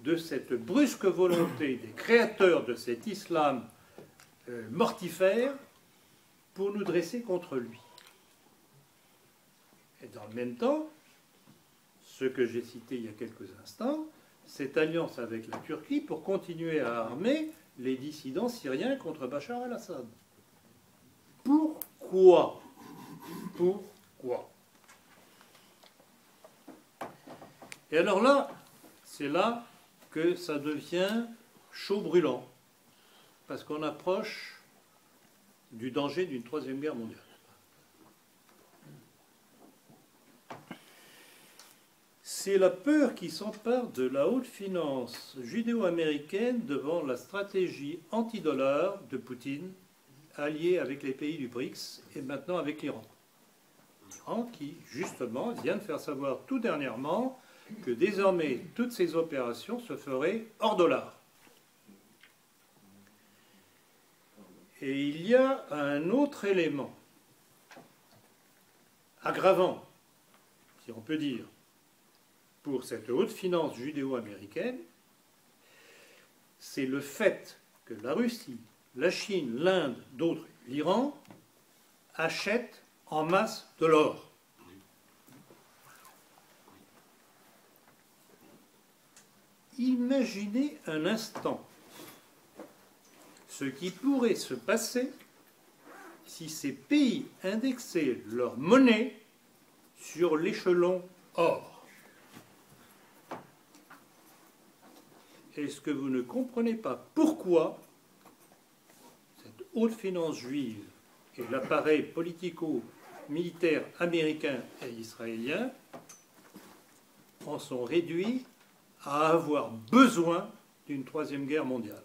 de cette brusque volonté des créateurs de cet islam mortifère pour nous dresser contre lui. Et dans le même temps, ce que j'ai cité il y a quelques instants, cette alliance avec la Turquie pour continuer à armer les dissidents syriens contre Bachar el-Assad. Pourquoi? Pourquoi? Et alors là, c'est là que ça devient chaud brûlant, parce qu'on approche du danger d'une troisième guerre mondiale. C'est la peur qui s'empare de la haute finance judéo-américaine devant la stratégie anti-dollar de Poutine, alliée avec les pays du BRICS et maintenant avec l'Iran. L'Iran qui, justement, vient de faire savoir tout dernièrement que désormais toutes ces opérations se feraient hors dollar. Et il y a un autre élément aggravant, si on peut dire, pour cette haute finance judéo-américaine, c'est le fait que la Russie, la Chine, l'Inde, d'autres, l'Iran, achètent en masse de l'or. Imaginez un instant ce qui pourrait se passer si ces pays indexaient leur monnaie sur l'échelon or. Est-ce que vous ne comprenez pas pourquoi cette haute finance juive et l'appareil politico-militaire américain et israélien en sont réduits à avoir besoin d'une troisième guerre mondiale?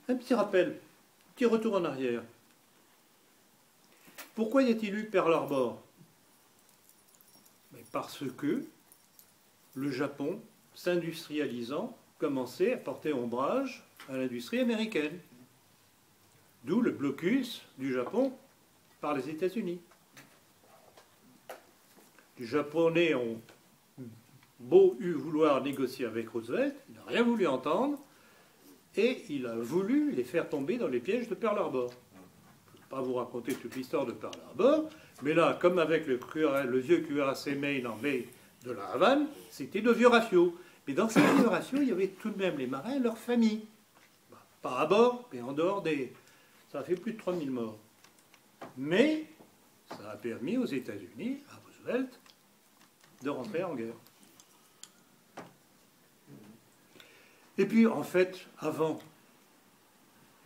Un petit rappel, un petit retour en arrière. Pourquoi y a-t-il eu Pearl Harbor? Parce que le Japon, s'industrialisant, commençait à porter ombrage à l'industrie américaine. D'où le blocus du Japon par les États-Unis. Les Japonais ont beau vouloir négocier avec Roosevelt, il n'a rien voulu entendre, et il a voulu les faire tomber dans les pièges de Pearl Harbor. Je ne vais pas vous raconter toute l'histoire de Pearl Harbor, mais là, comme avec le vieux cuirassé Maine en baie de la Havane, c'était de vieux rafiaux. Mais dans ces vieux rafiaux, il y avait tout de même les marins et leurs familles. Pas à bord, mais en dehors des... Ça a fait plus de 3000 morts. Mais ça a permis aux États-Unis, à Roosevelt, de rentrer en guerre. Et puis, en fait, avant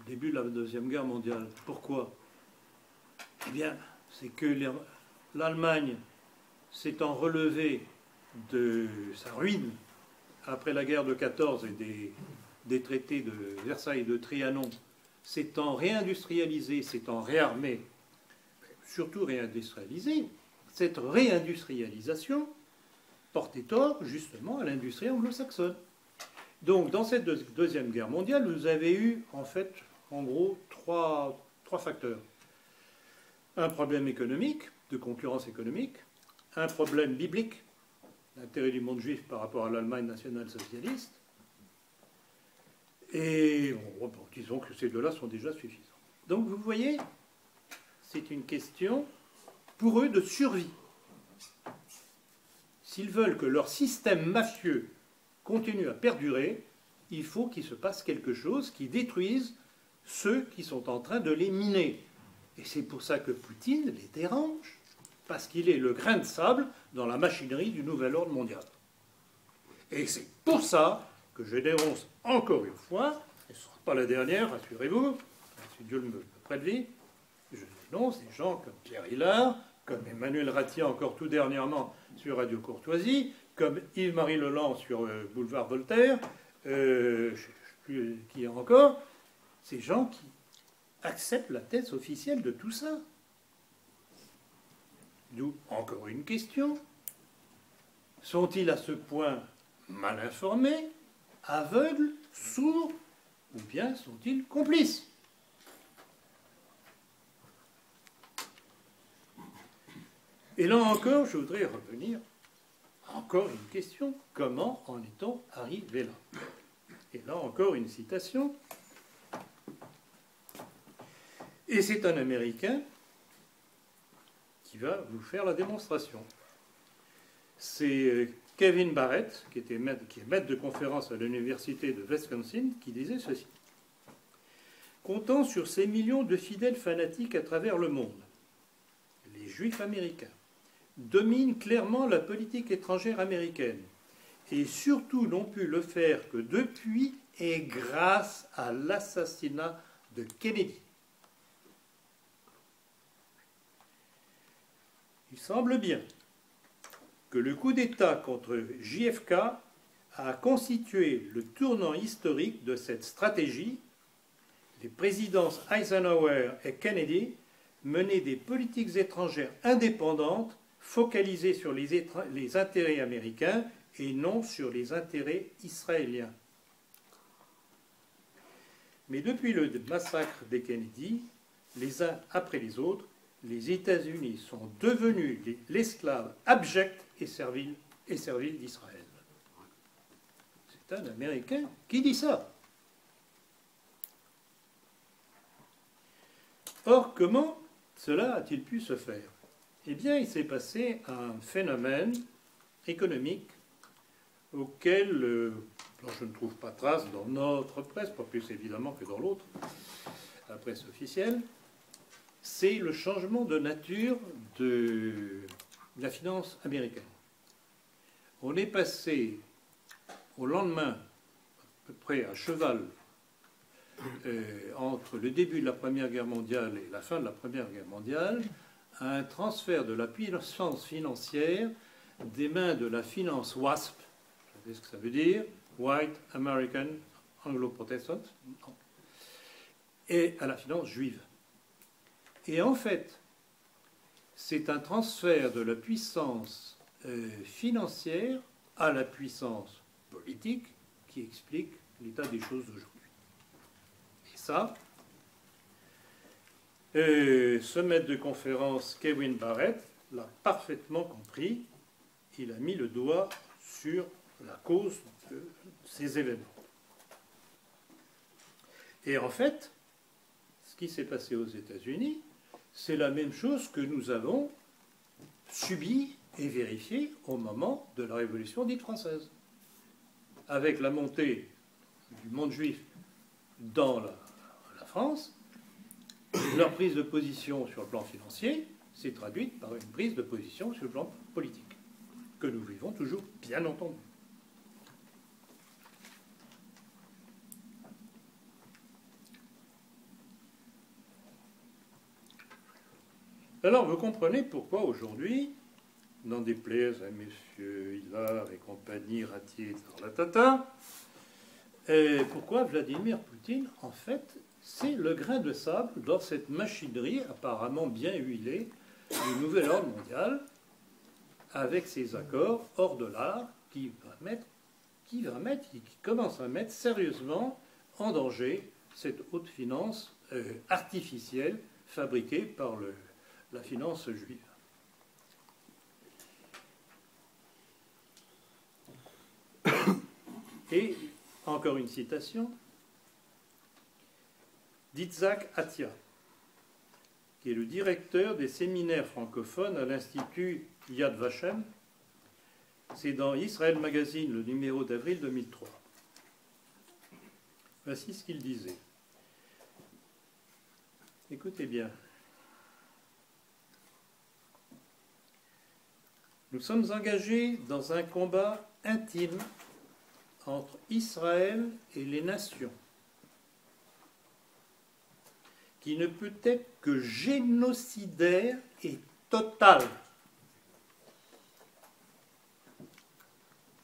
le début de la Deuxième Guerre mondiale, pourquoi? Eh bien, c'est que l'Allemagne s'étant relevée de sa ruine après la guerre de 14 et des traités de Versailles et de Trianon, s'étant réindustrialisée, s'étant réarmée, surtout réindustrialiser, cette réindustrialisation portait tort justement à l'industrie anglo-saxonne. Donc dans cette Deuxième Guerre mondiale, vous avez eu en fait, en gros, trois facteurs. Un problème économique, de concurrence économique, un problème biblique, l'intérêt du monde juif par rapport à l'Allemagne nationale-socialiste, et bon, disons que ces deux-là sont déjà suffisants. Donc vous voyez, c'est une question pour eux de survie. S'ils veulent que leur système mafieux continue à perdurer, il faut qu'il se passe quelque chose qui détruise ceux qui sont en train de les miner. Et c'est pour ça que Poutine les dérange, parce qu'il est le grain de sable dans la machinerie du nouvel ordre mondial. Et c'est pour ça que je dénonce encore une fois, et ce ne sera pas la dernière, rassurez-vous, si Dieu me prête vie, je dénonce des gens comme Pierre Hillard, comme Emmanuel Ratia encore tout dernièrement sur Radio Courtoisie, comme Yves-Marie Leland sur Boulevard Voltaire, je ne sais plus qui y a encore, ces gens qui acceptent la thèse officielle de tout ça. D'où encore une question. Sont-ils à ce point mal informés, aveugles, sourds, ou bien sont-ils complices? Et là encore, je voudrais revenir, encore une question, comment en est-on arrivé là? Et là encore une citation. Et c'est un Américain qui va vous faire la démonstration. C'est Kevin Barrett, qui est maître de conférence à l'université de Wisconsin, qui disait ceci. Comptant sur ces millions de fidèles fanatiques à travers le monde, les Juifs américains dominent clairement la politique étrangère américaine et surtout n'ont pu le faire que depuis et grâce à l'assassinat de Kennedy. Il semble bien que le coup d'État contre JFK a constitué le tournant historique de cette stratégie. Les présidences Eisenhower et Kennedy menaient des politiques étrangères indépendantes focalisées sur les intérêts américains et non sur les intérêts israéliens. Mais depuis le massacre des Kennedy, les uns après les autres, les États-Unis sont devenus l'esclave abject et servile d'Israël. C'est un Américain qui dit ça. Or, comment cela a-t-il pu se faire? Eh bien, il s'est passé un phénomène économique auquel je ne trouve pas trace dans notre presse, pas plus évidemment que dans l'autre, la presse officielle. C'est le changement de nature de la finance américaine. On est passé au lendemain, à peu près à cheval, entre le début de la Première Guerre mondiale et la fin de la Première Guerre mondiale, à un transfert de la puissance financière des mains de la finance WASP, vous savez ce que ça veut dire, White American Anglo-Protestant, et à la finance juive. Et en fait, c'est un transfert de la puissance financière à la puissance politique qui explique l'état des choses d'aujourd'hui. Et ça, ce maître de conférence, Kevin Barrett, l'a parfaitement compris. Il a mis le doigt sur la cause de ces événements. Et en fait, ce qui s'est passé aux États-Unis, c'est la même chose que nous avons subi et vérifié au moment de la Révolution dite française. Avec la montée du monde juif dans la France, leur prise de position sur le plan financier s'est traduite par une prise de position sur le plan politique, que nous vivons toujours, bien entendu. Alors, vous comprenez pourquoi aujourd'hui, n'en déplaise à messieurs Hillard et compagnie, Ratier, la tata, pourquoi Vladimir Poutine, en fait, c'est le grain de sable dans cette machinerie apparemment bien huilée du nouvel ordre mondial, avec ses accords hors dollar qui commence à mettre sérieusement en danger cette haute finance artificielle fabriquée par la finance juive. Et encore une citation d'Itzhak Atia, qui est le directeur des séminaires francophones à l'Institut Yad Vashem. C'est dans Israël Magazine, le numéro d'avril 2003. Voici ce qu'il disait. Écoutez bien. Nous sommes engagés dans un combat intime entre Israël et les nations, qui ne peut être que génocidaire et total.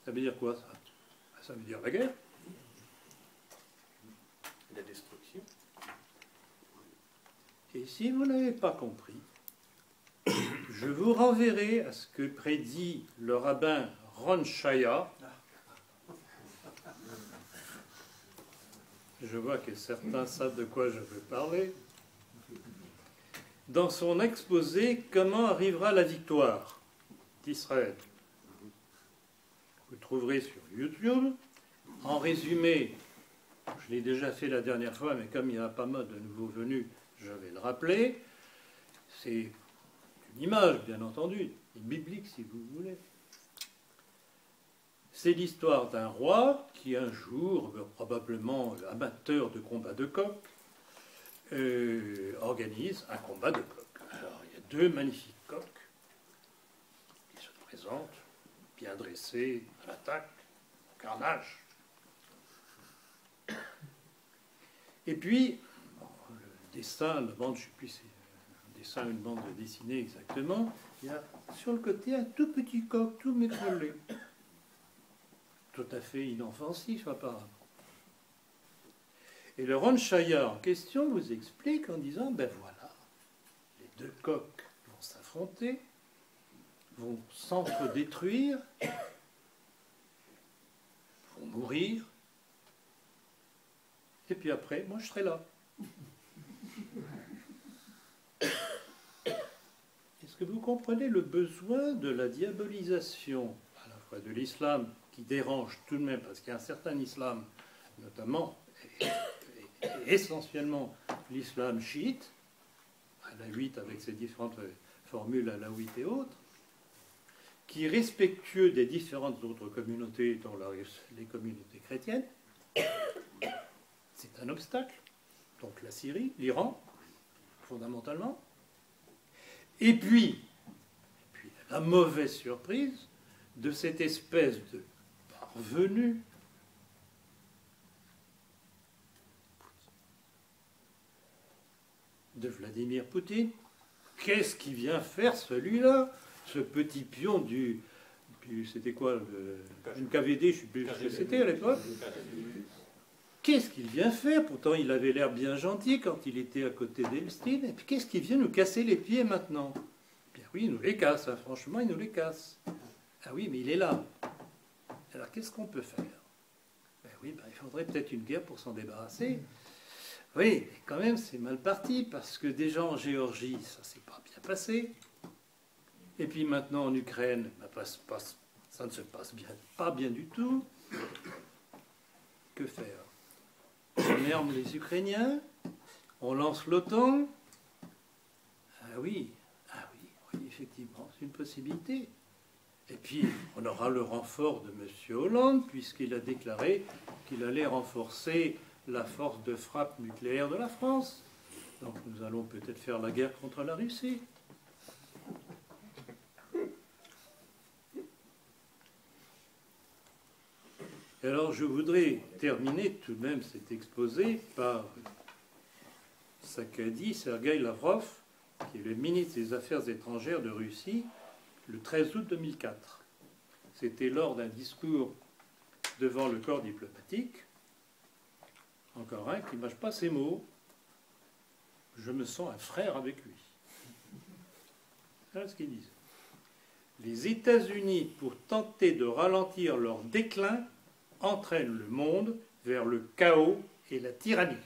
Ça veut dire quoi, ça? Ça veut dire la guerre. La destruction. Et si vous n'avez pas compris, je vous renverrai à ce que prédit le rabbin Ron Shaya. Je vois que certains savent de quoi je veux parler. Dans son exposé « Comment arrivera la victoire d'Israël ?» Vous trouverez sur YouTube. En résumé, je l'ai déjà fait la dernière fois, mais comme il n'y a pas mal de nouveaux venus, je vais le rappeler. C'est une image, bien entendu, biblique si vous voulez. C'est l'histoire d'un roi qui un jour, probablement amateur de combat de coq, organise un combat de coq. Alors il y a deux magnifiques coqs qui se présentent, bien dressés, à l'attaque, au carnage. Et puis, le dessin, la bande, je ne sais plus si c'est un dessin ou une bande dessinée exactement, il y a sur le côté un tout petit coq, tout mécrolé. Tout à fait inoffensif apparemment. Et le Ron Shaya en question vous explique en disant, ben voilà, les deux coqs vont s'affronter, vont s'entre-détruire, vont mourir, et puis après, moi je serai là. Est-ce que vous comprenez le besoin de la diabolisation à la fois de l'islam, qui dérange tout de même, parce qu'il y a un certain islam, notamment, et essentiellement l'islam chiite, alaouite avec ses différentes formules alaouites et autres, qui est respectueux des différentes autres communautés, dont les communautés chrétiennes, c'est un obstacle. Donc la Syrie, l'Iran, fondamentalement. Et puis, la mauvaise surprise de cette espèce de parvenu de Vladimir Poutine. Qu'est-ce qu'il vient faire celui-là? Ce petit pion du c'était quoi, une KVD, je ne sais plus ce que c'était à l'époque. Qu'est-ce qu'il vient faire? Pourtant, il avait l'air bien gentil quand il était à côté d'Elstine. Et puis, qu'est-ce qu'il vient nous casser les pieds maintenant? Bien oui, il nous les casse, hein. Franchement, il nous les casse. Ah oui, mais il est là. Alors, qu'est-ce qu'on peut faire? Ben oui, ben, il faudrait peut-être une guerre pour s'en débarrasser. Oui, mais quand même, c'est mal parti, parce que déjà en Géorgie, ça s'est pas bien passé. Et puis maintenant en Ukraine, ben, ça ne se passe pas bien du tout. Que faire? On arme les Ukrainiens, on lance l'OTAN. Ah oui, effectivement, c'est une possibilité. Et puis, on aura le renfort de M. Hollande, puisqu'il a déclaré qu'il allait renforcer la force de frappe nucléaire de la France. Donc nous allons peut-être faire la guerre contre la Russie. Et alors je voudrais terminer tout de même cet exposé par ce qu'a dit Sergueï Lavrov, qui est le ministre des Affaires étrangères de Russie, le 13 août 2004. C'était lors d'un discours devant le corps diplomatique. Encore un qui ne mâche pas ses mots. je me sens un frère avec lui. Voilà ce qu'ils disent. Les États-Unis, pour tenter de ralentir leur déclin, entraînent le monde vers le chaos et la tyrannie.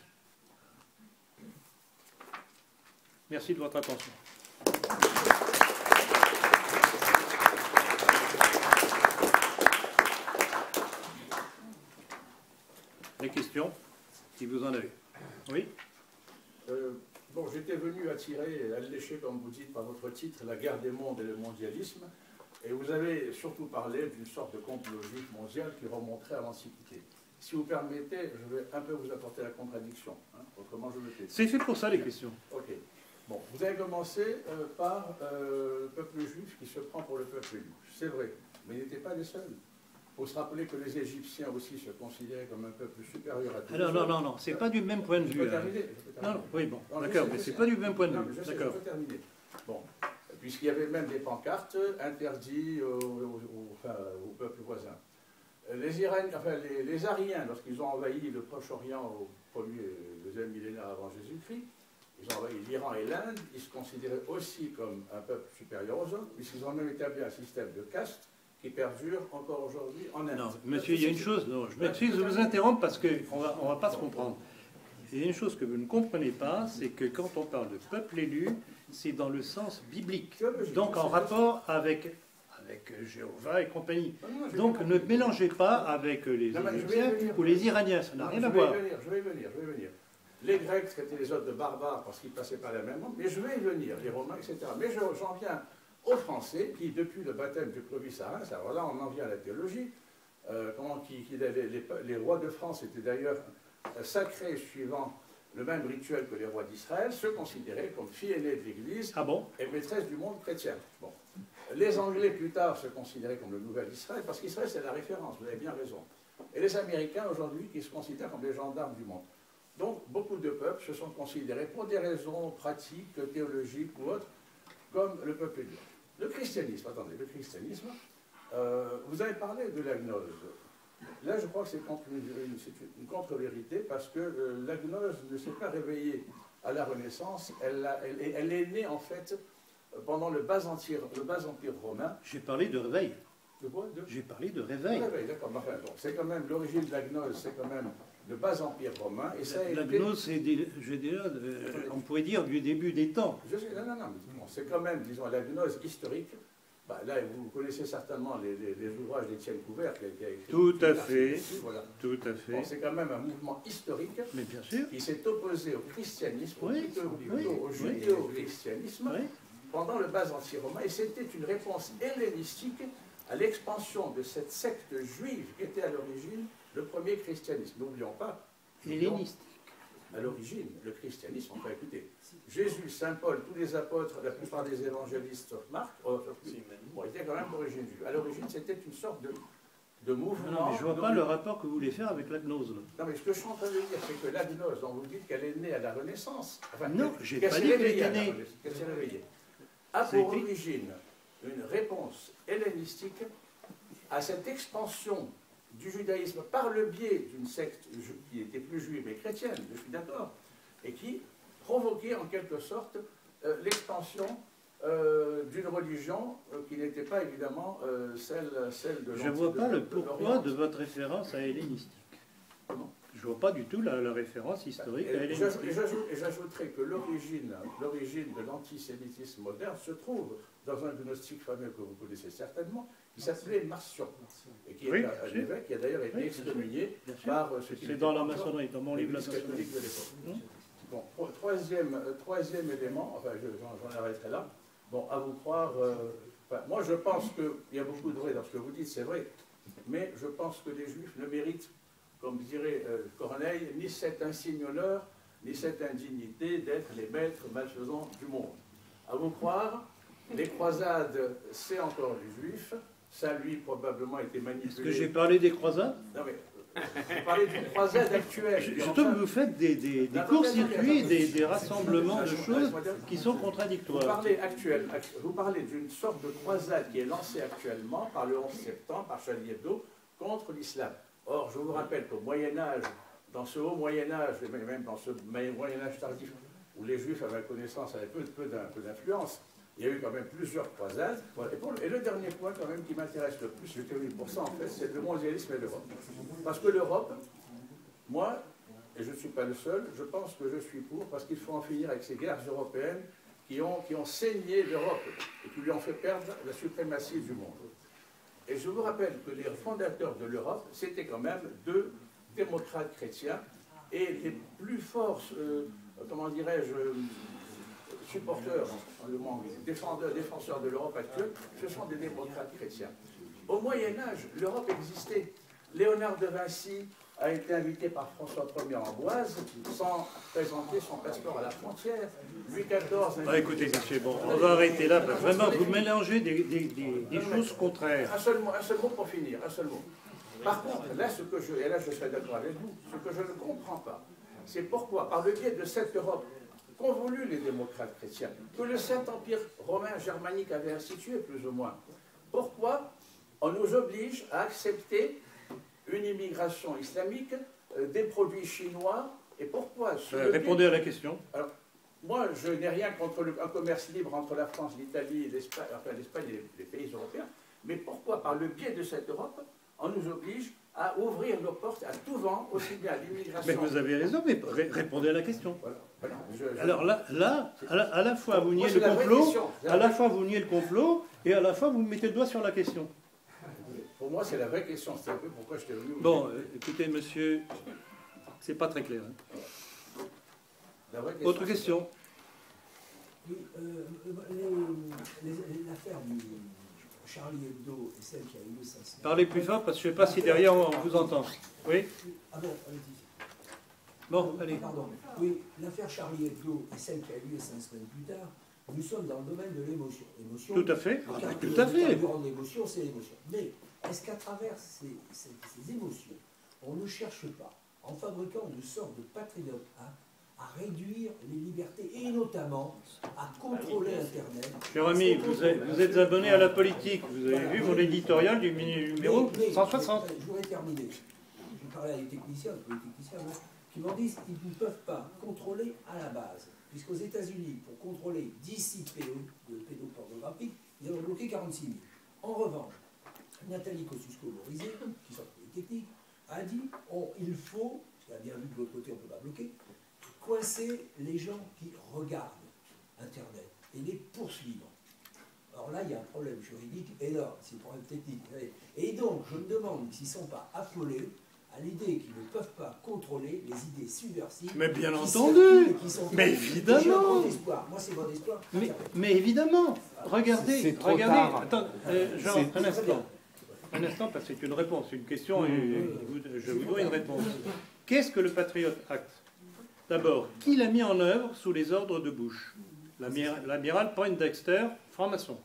Merci de votre attention. Les questions, si vous en avez. Oui? Bon, j'étais venu attirer, allécher, comme vous dites, par votre titre, La guerre des mondes et le mondialisme. Et vous avez surtout parlé d'une sorte de compte logique mondial qui remonterait à l'Antiquité. Si vous permettez, je vais un peu vous apporter la contradiction. Hein, autrement, je le fais. C'est fait pour ça, les questions. Ok. Bon, vous avez commencé par le peuple juif qui se prend pour le peuple élu. C'est vrai, mais ils n'étaient pas les seuls. Il faut se rappeler que les Égyptiens aussi se considéraient comme un peuple supérieur à tous les autres. Non, c'est pas du même point de vue. Je peux terminer. Non, oui, bon, d'accord, mais c'est pas du même point de vue. Je peux terminer. Bon, puisqu'il y avait même des pancartes interdites au peuple voisin. Les Ariens, lorsqu'ils ont envahi le Proche-Orient au 1er et 2e millénaire avant Jésus-Christ, ils ont envahi l'Iran et l'Inde, ils se considéraient aussi comme un peuple supérieur aux autres, puisqu'ils ont même établi un système de caste qui perdure encore aujourd'hui en Inde. Non, monsieur, il y a une chose, non, je m'excuse de vous interrompre parce qu'on ne va pas se comprendre. Il y a une chose que vous ne comprenez pas, c'est que quand on parle de peuple élu, c'est dans le sens biblique, donc en rapport avec Jéhovah et compagnie. Donc ne mélangez pas avec les Égyptiens ou les Iraniens, ça n'a rien à voir. Je vais y venir. Les Grecs traitaient les autres de barbares parce qu'ils passaient par la même monde, mais je vais y venir, les Romains, etc. Mais j'en viens aux Français qui, depuis le baptême du Clovis à Reims, alors là on en vient à la théologie, les rois de France étaient d'ailleurs sacrés suivant le même rituel que les rois d'Israël, se considéraient comme filles aînées de l'Église et maîtresses du monde chrétien. Bon. Les Anglais, plus tard, se considéraient comme le nouvel Israël, parce qu'Israël, c'est la référence, vous avez bien raison. Et les Américains, aujourd'hui, qui se considèrent comme les gendarmes du monde. Donc, beaucoup de peuples se sont considérés, pour des raisons pratiques, théologiques ou autres, comme le peuple élu. Le christianisme, vous avez parlé de la gnose. Là, je crois que c'est une contre-vérité, parce que la gnose ne s'est pas réveillée à la Renaissance, elle est née, en fait, pendant le bas empire romain. J'ai parlé de réveil. De quoi? J'ai parlé de réveil. D'accord. Enfin, c'est quand même l'origine de la gnose, c'est quand même le bas empire romain. Et ça la gnose, c'est, on pourrait dire, du début des temps. Non, c'est quand même, disons, la gnose historique. Bah, là, vous connaissez certainement les ouvrages d'Étienne Couvert qui a écrit. Tout à fait. Voilà. Tout à fait. Bon, c'est quand même un mouvement historique. Mais bien sûr. Qui s'est opposé au christianisme, plutôt au judéo-christianisme, pendant le bas empire romain. Et c'était une réponse hellénistique à l'expansion de cette secte juive qui était à l'origine le premier christianisme. N'oublions pas. Hellénistique. À l'origine, le christianisme, on peut écouter. Jésus, Saint Paul, tous les apôtres, la plupart des évangélistes, sauf Marc, étaient quand même d'origine juive. À l'origine, c'était une sorte de mouvement. Non, mais je ne vois pas le rapport que vous voulez faire avec la gnose. Non, mais ce que je suis en train de dire, c'est que la gnose, dont vous dites qu'elle est née à la Renaissance. Enfin, non, j'ai pas dit qu'elle était née. Qu'elle s'est réveillée. A pour origine une réponse hellénistique à cette expansion du judaïsme par le biais d'une secte qui était plus juive mais chrétienne, je suis d'accord, et qui provoquait en quelque sorte l'expansion d'une religion qui n'était pas évidemment celle de Je ne vois pas le pourquoi de votre référence à hellénistique. Je ne vois pas du tout la référence historique à hellénistique. Et j'ajouterais que l'origine de l'antisémitisme moderne se trouve dans un gnostique fameux que vous connaissez certainement, qui s'appelait Marcion, et qui est un évêque qui a d'ailleurs été excommunié par ce qui c'est dans la maçonnerie, dans mon livre La maçonnerie de l'époque. Bon, troisième élément, enfin j'en arrêterai là. Bon, à vous croire, moi je pense qu'il y a beaucoup de vrai dans ce que vous dites, c'est vrai, mais je pense que les Juifs ne méritent, comme dirait Corneille, ni cet insigne honneur, ni cette indignité d'être les maîtres malfaisants du monde. À vous croire, les croisades, c'est encore les Juifs, ça lui probablement été manipulé. Est-ce que j'ai parlé des croisades? Non mais, vous parlez d'une croisade actuelle. Je trouve que vous faites des courts-circuits, des rassemblements de choses qui sont contradictoires. Vous parlez d'une sorte de croisade qui est lancée actuellement par le 11 septembre, par Charlie Hebdo, contre l'islam. Or, je vous rappelle qu'au Moyen-Âge, dans ce haut Moyen-Âge, et même dans ce Moyen-Âge tardif, où les Juifs avaient connaissance, avaient peu d'influence. Il y a eu quand même plusieurs croisades. Voilà. Et le dernier point quand même qui m'intéresse le plus, je termine pour ça en fait, c'est le mondialisme et l'Europe. Parce que l'Europe, moi, et je ne suis pas le seul, je pense que je suis pour, parce qu'il faut en finir avec ces guerres européennes qui ont saigné l'Europe et qui lui ont fait perdre la suprématie du monde. Et je vous rappelle que les fondateurs de l'Europe, c'était quand même deux démocrates chrétiens, et les plus forts, comment dirais-je, supporters, défenseurs de l'Europe actuelle, ce sont des démocrates chrétiens. Au Moyen-Âge, l'Europe existait. Léonard de Vinci a été invité par François Ier en Amboise sans présenter son passeport à la frontière. Louis XIV... écoutez, monsieur, bon, on va arrêter là. Vraiment, vous mélangez des choses contraires. Un seul mot pour finir, un seul mot. Par contre, là, et là je serai d'accord avec vous, ce que je ne comprends pas, c'est pourquoi, par le biais de cette Europe qu'ont voulu les démocrates chrétiens, que le Saint-Empire romain germanique avait institué, plus ou moins, pourquoi on nous oblige à accepter une immigration islamique, des produits chinois, et pourquoi... Répondez à la question. Alors, moi, je n'ai rien contre un commerce libre entre la France, l'Italie, l'Espagne, enfin l'Espagne et les pays européens, mais pourquoi, par le biais de cette Europe, on nous oblige à ouvrir nos portes à tout vent, aussi bien à l'immigration... Mais vous avez raison, mais répondez à la question. Voilà. Alors là, à la fois vous niez le complot, à la fois vous niez le complot, et à la fois vous mettez le doigt sur la question. Pour moi, c'est la vraie question. C'est un peu pourquoi je t'ai venu... Bon, écoutez, monsieur, c'est pas très clair. Hein. Autre question? Oui, l'affaire du Charlie Hebdo et celle qui a eu lieu cette semaine... Parlez plus fort, parce que je ne sais pas si derrière on vous entend. Oui? Ah bon, allez-y. Bon, allez. Pardon. Oui, l'affaire Charlie Hebdo et celle qui a eu lieu 5 semaines plus tard, nous sommes dans le domaine de l'émotion. Tout à fait. Tout à fait. L'émotion, c'est l'émotion. Mais est-ce qu'à travers ces émotions, on ne cherche pas, en fabriquant une sorte de patriote, à réduire les libertés et notamment à contrôler Internet? Cher ami, vous êtes abonné à la politique. Vous avez vu mon éditorial du numéro 160. Je voudrais terminer. Je parlais à des techniciens, qui m'ont dit qu'ils ne peuvent pas contrôler à la base. Puisqu'aux États-Unis, pour contrôler 10 sites pédopornographiques, ils ont bloqué 46 000. En revanche, Nathalie Kosciusko-Morizet, qui sort des techniques, a dit il faut, parce qu'elle a bien vu que de l'autre côté on ne peut pas bloquer, coincer les gens qui regardent Internet et les poursuivre. Alors là, il y a un problème juridique énorme, c'est un problème technique. Et donc, je me demande s'ils ne sont pas affolés à l'idée qu'ils ne peuvent pas contrôler les idées subversives. Mais bien entendu, mais évidemment. Moi, c'est mon espoir. Mais évidemment, regardez, attends, Jean, un instant, parce que c'est une réponse, une question, et je vous dois une réponse. Qu'est-ce que le Patriot Act? D'abord, qui l'a mis en œuvre sous les ordres de Bush? L'amiral Poindexter, franc-maçon.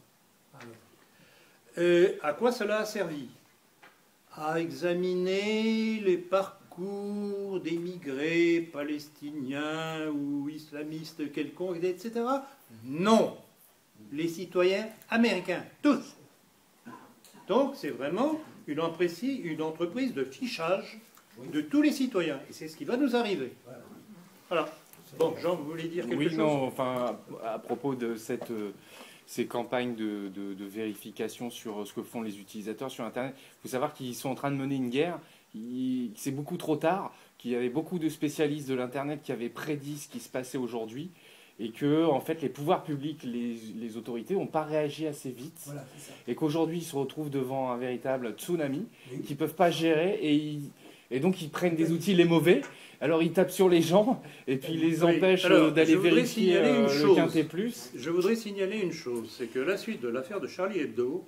À quoi cela a servi? À examiner les parcours d'émigrés palestiniens ou islamistes quelconques, etc. Non. Les citoyens américains, tous. Donc c'est vraiment une entreprise de fichage de tous les citoyens. Et c'est ce qui va nous arriver. Voilà. Bon, Jean, vous voulez dire quelque chose? Oui, non, enfin, à propos de ces campagnes de vérification sur ce que font les utilisateurs sur Internet, il faut savoir qu'ils sont en train de mener une guerre. C'est beaucoup trop tard, qu'il y avait beaucoup de spécialistes de l'Internet qui avaient prédit ce qui se passait aujourd'hui, et que, en fait, les pouvoirs publics, les autorités n'ont pas réagi assez vite, voilà, et qu'aujourd'hui, ils se retrouvent devant un véritable tsunami qu'ils ne peuvent pas gérer, et donc ils prennent des outils les mauvais. Alors ils tapent sur les gens et puis ils les empêchent d'aller vérifier le quintet plus. Je voudrais signaler une chose, c'est que à la suite de l'affaire de Charlie Hebdo,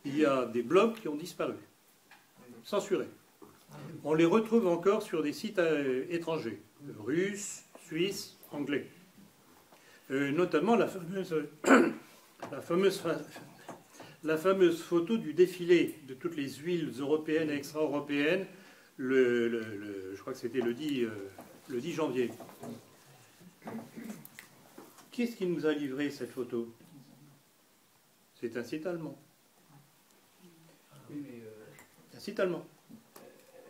il y a des blogs qui ont disparu, censurés. On les retrouve encore sur des sites étrangers, russes, suisses, anglais. Notamment la fameuse photo du défilé de toutes les huiles européennes et extra-européennes, je crois que c'était le 10 janvier. Qui est-ce qui nous a livré cette photo? C'est un site allemand. Un site allemand.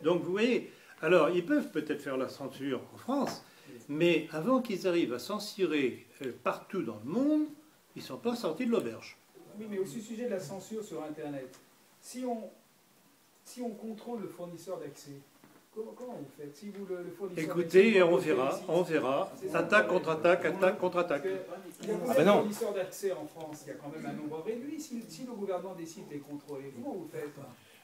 Donc vous voyez, alors ils peuvent peut-être faire la censure en France, Mais avant qu'ils arrivent à s'en cirer partout dans le monde, ils ne sont pas sortis de l'auberge. Oui, mais au sujet de la censure sur Internet, si on contrôle le fournisseur d'accès, comment vous faites si vous, le fournisseur Écoutez, on verra. Attaque contre attaque, attaque contre attaque. Il y a combien de fournisseurs d'accès en France? Il y a quand même un nombre réduit. Si le gouvernement décide de les contrôler, comment vous faites?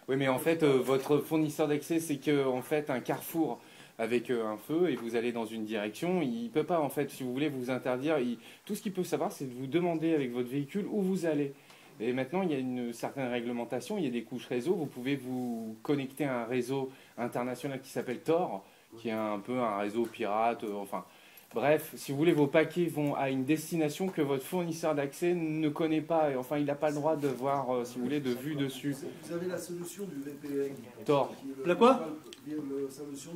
Oui, mais en fait, votre fournisseur d'accès, c'est que en fait un carrefour avec un feu et vous allez dans une direction. Il ne peut pas, en fait, si vous voulez, vous interdire. Tout ce qu'il peut savoir, c'est de vous demander avec votre véhicule où vous allez. Et maintenant, il y a une certaine réglementation, il y a des couches réseau. Vous pouvez vous connecter à un réseau international qui s'appelle Tor, qui est un peu un réseau pirate. Enfin, bref, si vous voulez, vos paquets vont à une destination que votre fournisseur d'accès ne connaît pas. Et enfin, il n'a pas le droit de voir, si vous voulez, de vue dessus. Vous avez la solution du VPN. Tor. La quoi? La solution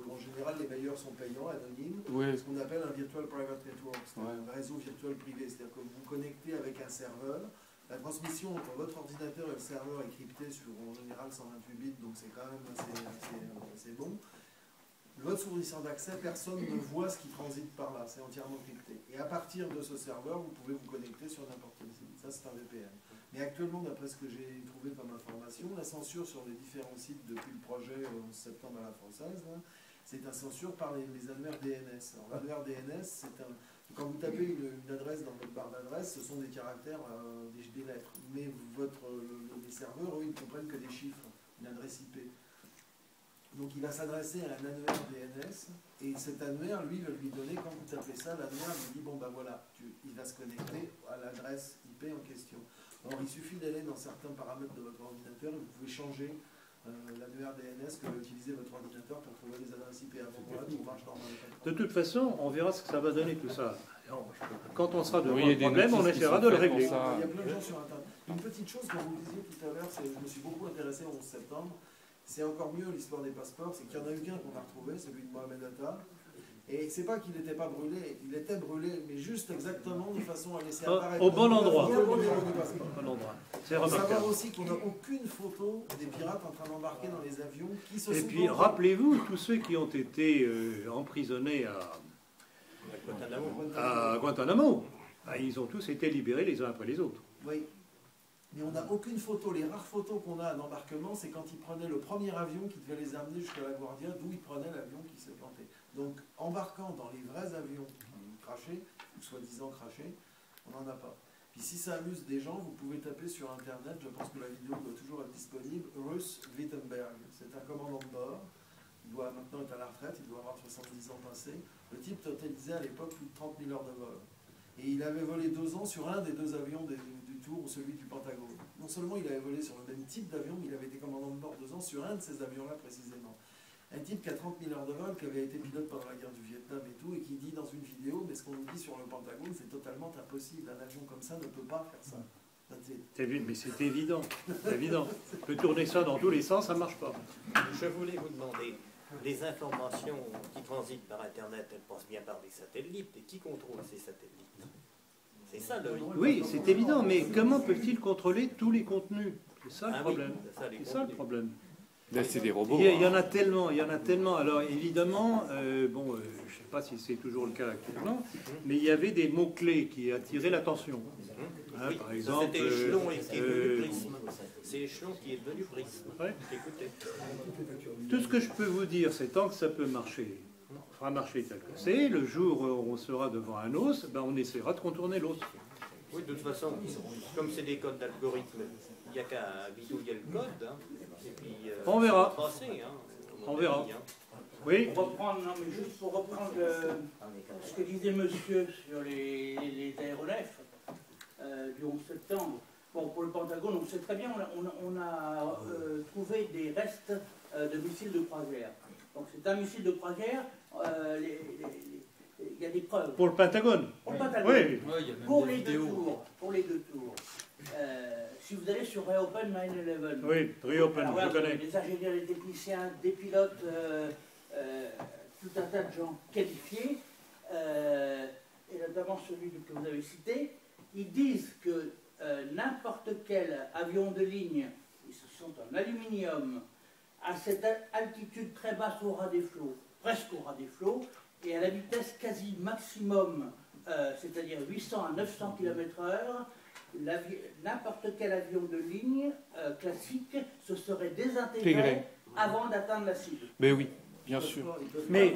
en général, les meilleurs sont payants, anonymes. Oui. Ce qu'on appelle un virtual private network, c'est Ouais. un réseau virtuel privé. C'est-à-dire que vous vous connectez avec un serveur. La transmission entre votre ordinateur et le serveur est cryptée sur en général 128 bits, donc c'est quand même assez bon. Votre fournisseur d'accès, personne ne voit ce qui transite par là, c'est entièrement crypté. Et à partir de ce serveur, vous pouvez vous connecter sur n'importe quel site. Ça, c'est un VPN. Mais actuellement, d'après ce que j'ai trouvé comme information, la censure sur les différents sites depuis le projet 11 septembre à la française, là, c'est une censure par les annuaires DNS. Alors, l'annuaire DNS, c'est un... Quand vous tapez une adresse dans votre barre d'adresse, ce sont des caractères, des lettres. Mais les serveurs, eux, ils ne comprennent que des chiffres, une adresse IP. Donc il va s'adresser à un annuaire DNS, et cet annuaire, lui, va lui donner, quand vous tapez ça, l'annuaire lui dit, bon ben voilà, il va se connecter à l'adresse IP en question. Alors il suffit d'aller dans certains paramètres de votre ordinateur, et vous pouvez changer l'annuaire DNS que va utiliser votre ordinateur pour trouver les adresses IP. Avant voilà, tout marche normalement. De toute façon, on verra ce que ça va donner tout ça. Quand on sera devant Oui, il y a le des problème, on notices qui essaiera sont de le faites pour régler. ça. Il y a plein de gens sur Internet. Une petite chose, comme vous disiez tout à l'heure, je me suis beaucoup intéressé au 11 septembre. C'est encore mieux l'histoire des passeports, c'est qu'il y en a eu qu'un qu'on a retrouvé, celui de Mohamed Atta. Et c'est pas qu'il n'était pas brûlé, il était brûlé, mais juste exactement de façon à laisser apparaître. Au bon endroit. Le numéro du passeport. Bon endroit. C'est Il faut savoir remarquable. aussi qu'on n'a aucune photo des pirates en train d'embarquer dans les avions qui se Et sont puis, envolés. rappelez-vous, tous ceux qui ont été emprisonnés à Guantanamo, ils ont tous été libérés les uns après les autres. Oui. Mais on n'a aucune photo. Les rares photos qu'on a d'embarquement, c'est quand ils prenaient le premier avion qui devait les amener jusqu'à la Guardia, d'où ils prenaient l'avion qui s'est planté. Donc, embarquant dans les vrais avions crachés, ou soi-disant crachés, on n'en a pas. Puis si ça amuse des gens, vous pouvez taper sur Internet, je pense que la vidéo doit toujours être disponible, Russ Wittenberg. C'est un commandant de bord. Il doit maintenant être à la retraite, il doit avoir 70 ans passés. Le type totalisait à l'époque plus de 30 000 heures de vol. Et il avait volé 2 ans sur un des 2 avions du Tour ou celui du Pentagone. Non seulement il avait volé sur le même type d'avion, mais il avait été commandant de bord 2 ans sur un de ces avions-là précisément. Un type qui a 30 000 heures de vol, qui avait été pilote pendant la guerre du Vietnam et tout, et qui dit dans une vidéo, mais ce qu'on nous dit sur le Pentagone, c'est totalement impossible. Un avion comme ça ne peut pas faire ça. Mais c'est évident. C'est évident. On peut tourner ça dans tous les sens, ça ne marche pas. Je voulais vous demander, les informations qui transitent par Internet, elles passent bien par des satellites, et qui contrôle ces satellites? C'est ça le... Oui, c'est évident, mais comment peuvent-ils contrôler tous les contenus? C'est ça le Ah oui, problème. c'est ça, les C'est ça le contenus. problème. Là, c'est des robots. Il y en a tellement, il y en a tellement. Alors évidemment, je ne sais pas si c'est toujours le cas actuellement, mais il y avait des mots-clés qui attiraient l'attention. Hein, Oui, par ça, exemple, c'était échelon qui est devenu prisme. C'est échelon qui est devenu prisme. Ouais. Écoutez. Tout ce que je peux vous dire, c'est tant que ça peut marcher, on fera marcher tel que c'est. Le jour où on sera devant un os, ben, on essaiera de contourner l'os. Oui, de toute façon, comme c'est des codes d'algorithme, il n'y a qu'à bidouiller le code. Hein, et puis, On verra. Tracer, hein, On verra. avis, hein. Oui. Pour reprendre, non, mais juste pour reprendre ce que disait monsieur sur les aéronefs du 11 septembre. Bon, pour le Pentagone, on sait très bien, on a trouvé des restes de missiles de croisière. Donc c'est un missile de croisière, il y a des preuves. Pour le Pentagone. Pour le Pentagone. Oui. Pour les deux tours. Pour les 2 tours. Si vous allez sur Reopen 9/11, Oui, Reopen, alors, je voilà, connais. les ingénieurs, les techniciens, des pilotes, tout un tas de gens qualifiés, et notamment celui que vous avez cité, ils disent que n'importe quel avion de ligne, ils sont en aluminium, à cette altitude très basse au ras des flots, presque au ras des flots, et à la vitesse quasi maximum, c'est-à-dire 800 à 900 km/h, n'importe quel avion de ligne classique se serait désintégré avant d'atteindre la cible. Mais oui, bien sûr. Mais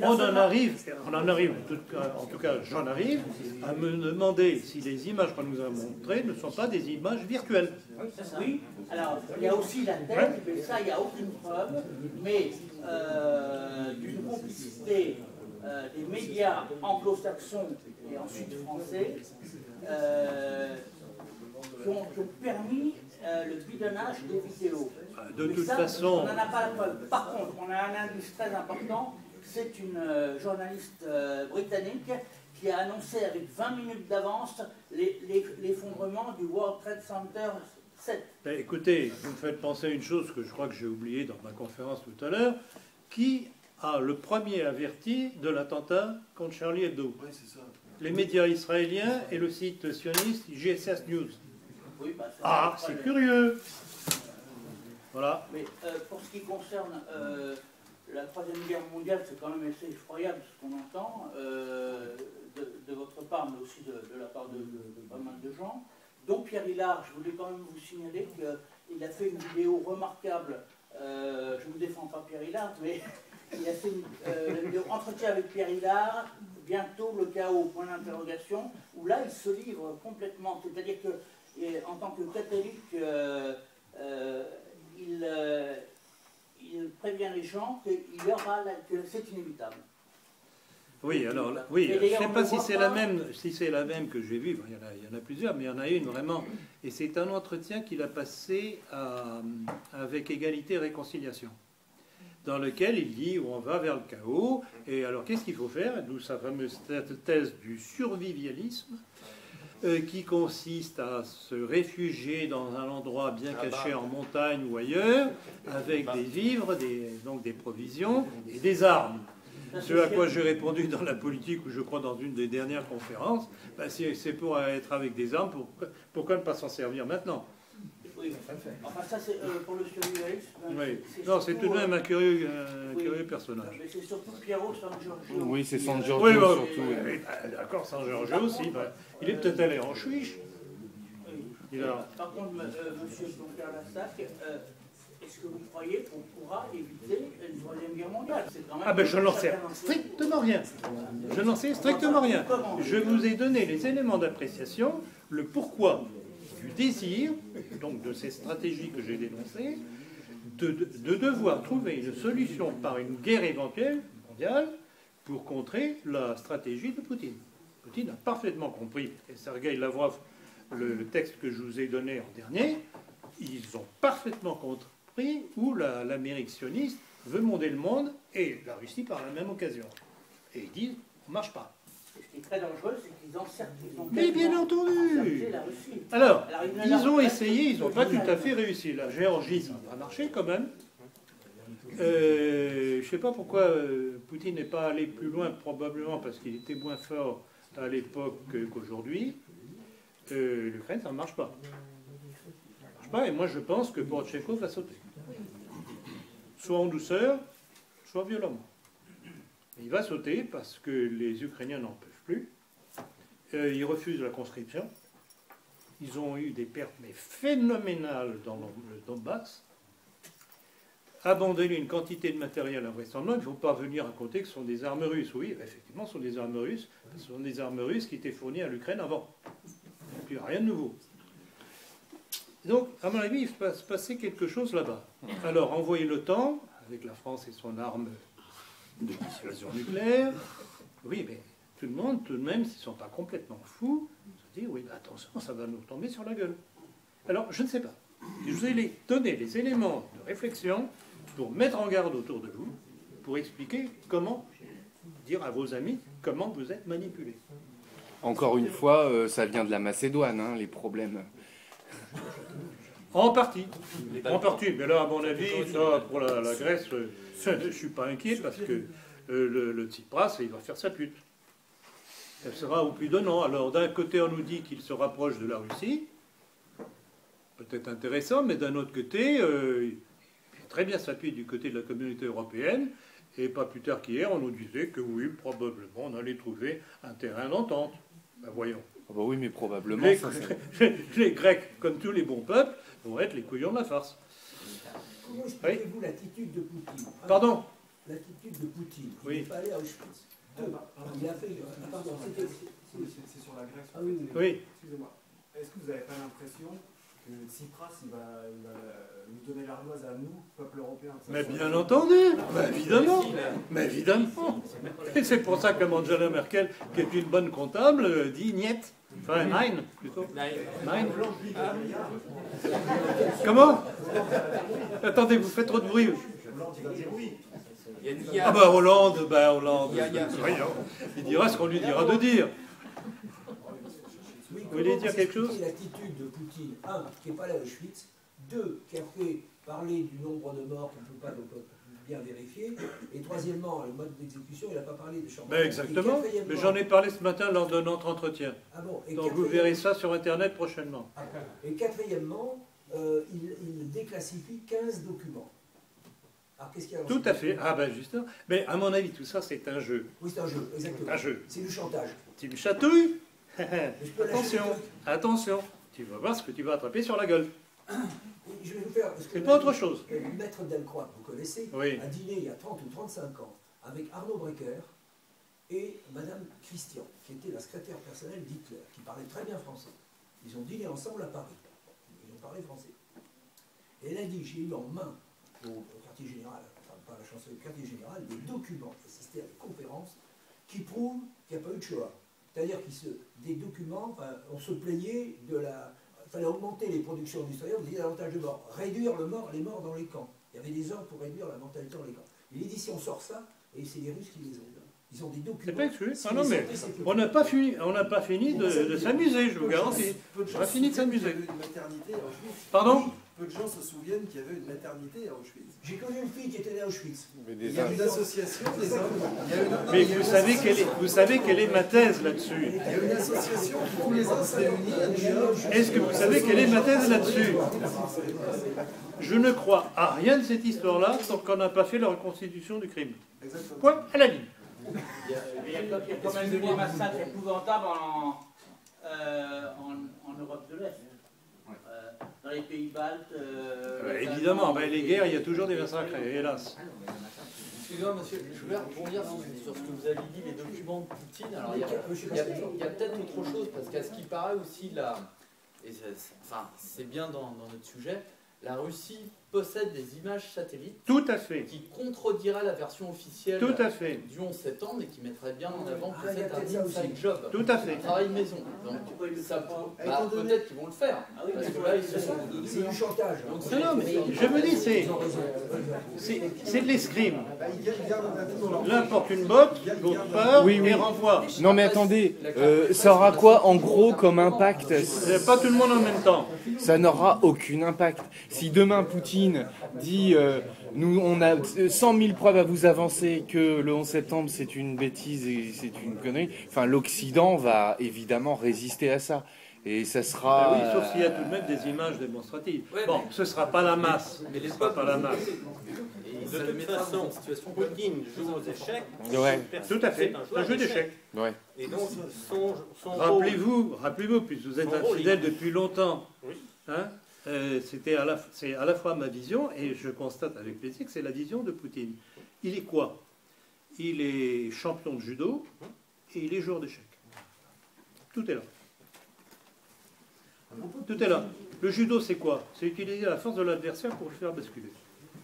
on en arrive, en tout cas j'en arrive, à me demander si les images qu'on nous a montrées ne sont pas des images virtuelles. Oui, alors il y a aussi la thèse, mais ça il n'y a aucune preuve, mais d'une complicité des médias anglo-saxons et ensuite français qui ont permis le bidonnage des vidéos. De toute ça, façon... on n'en a pas la preuve. Par contre, on a un indice très important, c'est une journaliste britannique qui a annoncé avec 20 minutes d'avance l'effondrement du World Trade Center 7. Ben, écoutez, vous me faites penser à une chose que je crois que j'ai oubliée dans ma conférence tout à l'heure. Qui a le premier averti de l'attentat contre Charlie Hebdo? Oui, c'est ça. Les médias israéliens et le site sioniste GSS News. Oui, bah, Ah, c'est curieux. Voilà. Mais pour ce qui concerne la Troisième Guerre mondiale, c'est quand même assez effroyable ce qu'on entend de votre part, mais aussi de la part de pas mal de gens. Donc Pierre Hillard, je voulais quand même vous signaler qu'il a fait une vidéo remarquable. Je ne vous défends pas Pierre Hillard, mais il a fait une vidéo entretien avec Pierre Hillard, bientôt le chaos, point d'interrogation, où là il se livre complètement. C'est-à-dire que en tant que catholique, il prévient les gens qu'il y aura que c'est inévitable. Oui, alors, oui, je ne sais pas si c'est la même que j'ai vue. Bon, il y en a plusieurs, mais il y en a une vraiment. Et c'est un entretien qu'il a passé avec Égalité et Réconciliation, dans lequel il dit on va vers le chaos. Et alors, qu'est-ce qu'il faut faire? D'où sa fameuse thèse du survivialisme, qui consiste à se réfugier dans un endroit bien caché en montagne ou ailleurs, avec des vivres, donc des provisions et des armes. Ce à quoi j'ai répondu dans la politique, ou je crois dans une des dernières conférences, ben c'est pour être avec des armes, pourquoi ne pas s'en servir maintenant? Oui, enfin ça c'est pour le survivalisme. Oui. Non, c'est tout de même un curieux personnage. Mais c'est surtout Piero San Giorgio. Oui, c'est San Giorgio Oui, surtout. Oui, d'accord, San Giorgio aussi. Ben, il est peut-être allé en Suisse. Par contre, monsieur Blanquer-Lassac, est-ce que vous croyez qu'on pourra éviter une troisième guerre mondiale? Ah ben je n'en sais strictement rien. Je n'en sais strictement rien. Je vous ai donné les éléments d'appréciation, le pourquoi du désir, donc de ces stratégies que j'ai dénoncées, de devoir trouver une solution par une guerre éventuelle mondiale pour contrer la stratégie de Poutine. Poutine a parfaitement compris, et Sergueï Lavrov, le texte que je vous ai donné en dernier, ils ont parfaitement compris où l'Amérique sioniste veut monter le monde et la Russie par la même occasion. Et ils disent, on ne marche pas. Ce qui est très dangereux, c'est qu'ils ont mais bien entendu. La Russie. Alors, ils ont essayé, ils n'ont pas tout à fait réussi. La Géorgie, ça a marché quand même. Je ne sais pas pourquoi Poutine n'est pas allé plus loin, probablement parce qu'il était moins fort à l'époque qu'aujourd'hui. L'Ukraine, ça ne marche pas. Et moi, je pense que Poroshenko va sauter. Soit en douceur, soit violemment. Il va sauter parce que les Ukrainiens n'en peuvent plus. Ils refusent la conscription. Ils ont eu des pertes mais phénoménales dans le Donbass. Abandonner une quantité de matériel invraisemblable. Il ne faut pas venir raconter que ce sont des armes russes. Oui, effectivement, ce sont des armes russes. Ce sont des armes russes qui étaient fournies à l'Ukraine avant. Et puis rien de nouveau. Donc, à mon avis, il va se passer quelque chose là-bas. Alors, envoyer l'OTAN, avec la France et son arme de dissuasion nucléaire, oui, mais tout le monde, tout de même, s'ils ne sont pas complètement fous, se dit, oui, mais attention, ça va nous tomber sur la gueule. Alors, je ne sais pas. Je vous ai donné les éléments de réflexion pour mettre en garde autour de vous, pour expliquer comment dire à vos amis comment vous êtes manipulés. Encore une fois, ça vient de la Macédoine, hein, les problèmes. En partie. Mais là, à mon avis, ça, pour la Grèce, je ne suis pas inquiet parce que le Tsipras, il va faire sa pute. Elle sera au plus donnant. Alors, d'un côté, on nous dit qu'il se rapproche de la Russie. Peut-être intéressant, mais d'un autre côté, il fait très bien sa pute du côté de la communauté européenne. Et pas plus tard qu'hier, on nous disait que oui, probablement, on allait trouver un terrain d'entente. Ben voyons. Ah bah oui, mais probablement. Les Grecs, comme tous les bons peuples, vont être les couillons de la farce. Comment expliquez-vous l'attitude de Poutine? Pardon? L'attitude de Poutine. Il Oui. n'est pas allé à Auschwitz. Il a fait... pardon, c'est sur la Grèce. Ah oui, oui. Oui. Excusez-moi. Est-ce que vous n'avez pas l'impression que Tsipras il va nous donner l'ardoise à nous, peuple européen? Mais bien entendu, mais évidemment, mais évidemment. Et c'est pour ça que Angela Merkel, qui est une bonne comptable, dit niet. Enfin, nein, plutôt. Nein. Comment? Attendez, vous faites trop de bruit. Ah bah Hollande, Hollande. Voyons. Il dira ce qu'on lui dira de dire. Oui, vous voulez dire quelque chose? L'attitude de Poutine, un, qui n'est pas allé à Auschwitz, deux, qui a fait parler du nombre de morts qu'on ne peut pas donc bien vérifier, et troisièmement, le mode d'exécution, il n'a pas parlé de Champagne. Exactement, mais j'en ai parlé ce matin lors de notre entretien. Ah bon, donc vous verrez ça sur Internet prochainement. Et quatrièmement, il déclassifie 15 documents. Alors qu'est-ce qu'il y a dans Tout à fait, ah ben justement. Mais à mon avis, tout ça c'est un jeu. Oui, c'est un jeu, exactement. Un jeu. C'est du chantage. Tu me chatouilles? Attention, attention, tu vas voir ce que tu vas attraper sur la gueule. Je vais vous faire. C'est pas autre chose. Maître Delcroix, que vous connaissez, oui. a dîné il y a 30 ou 35 ans avec Arnaud Breker et Madame Christian, qui était la secrétaire personnelle d'Hitler, qui parlait très bien français. Ils ont dîné ensemble à Paris. Ils ont parlé français. Et elle a dit, j'ai eu en main, au quartier général, enfin pas la chancellerie, au quartier général, des documents, assistés à des conférences, qui prouvent qu'il n'y a pas eu de Shoah. C'est-à-dire des documents, enfin, on se plaignait de la... Il fallait augmenter les productions industrielles, on disait davantage de morts, réduire les morts dans les camps. Il y avait des ordres pour réduire la mortalité dans les camps. Il est dit, si on sort ça, et c'est les Russes qui les ont. Ils ont des documents. C'est pas exclu. Ah non, mais on n'a pas fini de s'amuser, je vous garantis. On n'a pas fini de s'amuser. Pardon? Peu de gens se souviennent qu'il y avait une maternité à Auschwitz. J'ai connu une fille qui était née à Auschwitz. Il y a une association des hommes. Mais vous savez quelle est ma thèse là-dessus? Il y a une association qui tous les ans se réunit à New York. Est-ce que vous savez quelle est ma thèse là-dessus? Je ne crois à rien de cette histoire-là tant qu'on n'a pas fait la reconstitution du crime. Exactement. Point à la ligne. Il y a quand même eu des massacres épouvantables en Europe de l'Est. Dans les pays baltes. Évidemment, les guerres, il y a toujours des massacres, hélas. Excusez-moi, monsieur, je voulais rebondir sur ce que vous avez dit, les documents de Poutine. Alors, il y a peut-être autre chose, parce qu'à ce qui paraît aussi, et c'est bien dans notre sujet, la Russie possède des images satellites. Tout à fait. Qui contrediraient la version officielle Tout à fait. du 11 septembre et qui mettrait bien en avant que c'est un inside job. Tout à fait. Un travail maison. Donc, ça peut-être qu'ils vont le faire. Parce que là, c'est du chantage. Non, mais je me dis, c'est de l'escrime. L'un porte une botte, l'autre part et renvoie. Non mais attendez, ça aura quoi en gros comme impact? Pas tout le monde en même temps. Ça n'aura aucun impact. Si demain Poutine dit nous on a 100 000 preuves à vous avancer que le 11 septembre c'est une bêtise et c'est une connerie, enfin l'Occident va évidemment résister à ça. Et ça sera... oui, sauf s'il y a tout de même des images démonstratives. Bon, ce ne sera pas la masse. Mais les pas la masse. De toute façon, Poutine joue aux échecs. Ouais. Tout à fait. C'est un jeu d'échecs. Ouais. Et donc, son rappelez-vous, puisque vous êtes un fidèle depuis longtemps, oui. Hein, c'est à la fois ma vision, et je constate avec plaisir que c'est la vision de Poutine. Il est quoi? Il est champion de judo et il est joueur d'échecs. Tout est là. Tout est là. Le judo, c'est quoi? C'est utiliser la force de l'adversaire pour le faire basculer.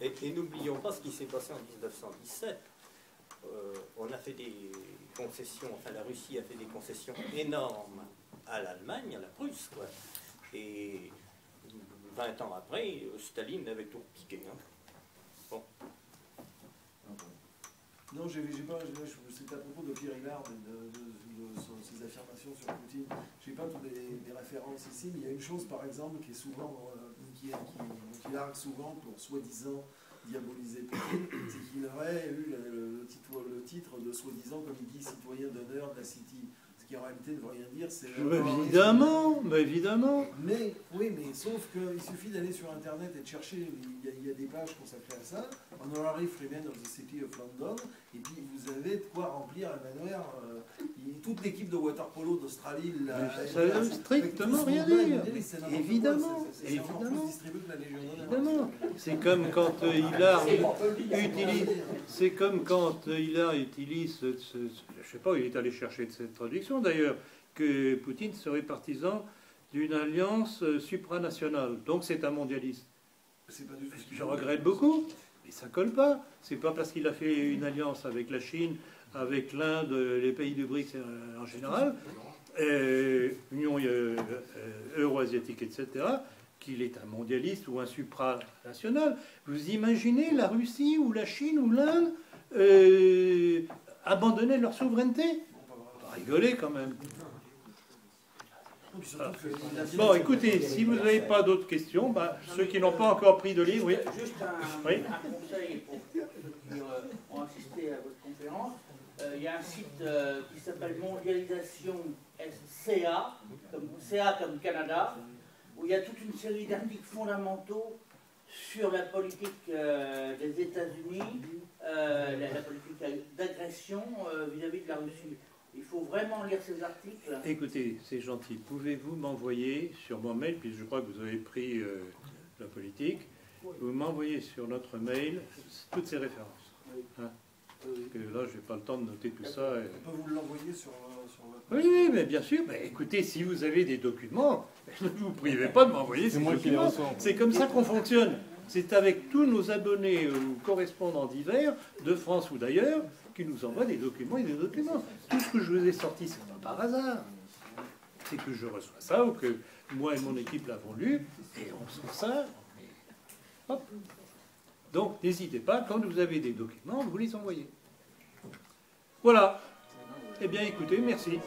Et n'oublions pas ce qui s'est passé en 1917. On a fait des concessions, enfin la Russie a fait des concessions énormes à l'Allemagne, à la Prusse, quoi. Et 20 ans après, Staline avait tout piqué. Hein. Bon. Non, c'était à propos de Pierre Hillard et de ses affirmations sur Poutine. Je n'ai pas toutes les références ici, mais il y a une chose, par exemple, qui est souvent, qu'il argue souvent pour soi-disant diaboliser Poutine, c'est qu'il aurait eu le titre de soi-disant, comme il dit, citoyen d'honneur de la City. Ce qui en réalité ne veut rien dire. C'est Mais évidemment. Mais oui, mais sauf qu'il suffit d'aller sur Internet et de chercher. Il y a des pages consacrées à ça. Honorary Freemen of the City of London. Et puis vous avez de quoi remplir la manière. Toute l'équipe de water polo d'Australie. Ça veut strictement rien dire. Évidemment. Évidemment. C'est comme quand Hillard utilise. C'est comme quand Hillard utilise. Je sais pas, il est allé chercher de cette traduction d'ailleurs, que Poutine serait partisan d'une alliance supranationale. Donc c'est un mondialiste. C'est pas du tout ce qu'il Je regrette beaucoup, mais ça colle pas. C'est pas parce qu'il a fait une alliance avec la Chine, avec l'Inde, les pays du BRICS en général, Union euro-asiatique, etc., qu'il est un mondialiste ou un supranational. Vous imaginez la Russie ou la Chine ou l'Inde abandonner leur souveraineté? On va rigoler quand même. Bon, écoutez, si vous n'avez pas d'autres questions, bah, ceux qui n'ont pas encore pris de livre, oui. Juste un conseil pour ceux qui ont assisté à votre conférence. Il y a un site qui s'appelle Mondialisation CA, comme Canada, où il y a toute une série d'articles fondamentaux sur la politique des États-Unis, la politique d'agression vis-à-vis de la Russie. Il faut vraiment lire ces articles. Écoutez, c'est gentil. Pouvez-vous m'envoyer sur mon mail, puisque je crois que vous avez pris la politique, vous m'envoyez sur notre mail toutes ces références. Hein? Parce que là, je n'ai pas le temps de noter tout ça. On peut vous l'envoyer sur Oui, votre... oui, mais bien sûr. Mais écoutez, si vous avez des documents, ne vous privez pas de m'envoyer ces documents. C'est comme ça qu'on fonctionne. C'est avec tous nos abonnés ou correspondants divers, de France ou d'ailleurs, qui nous envoient des documents et des documents. Tout ce que je vous ai sorti, c'est pas par hasard. C'est que je reçois ça, ou que moi et mon équipe l'avons lu, et on sort ça. Hop. Donc, n'hésitez pas, quand vous avez des documents, vous les envoyez. Voilà. Eh bien, écoutez, merci.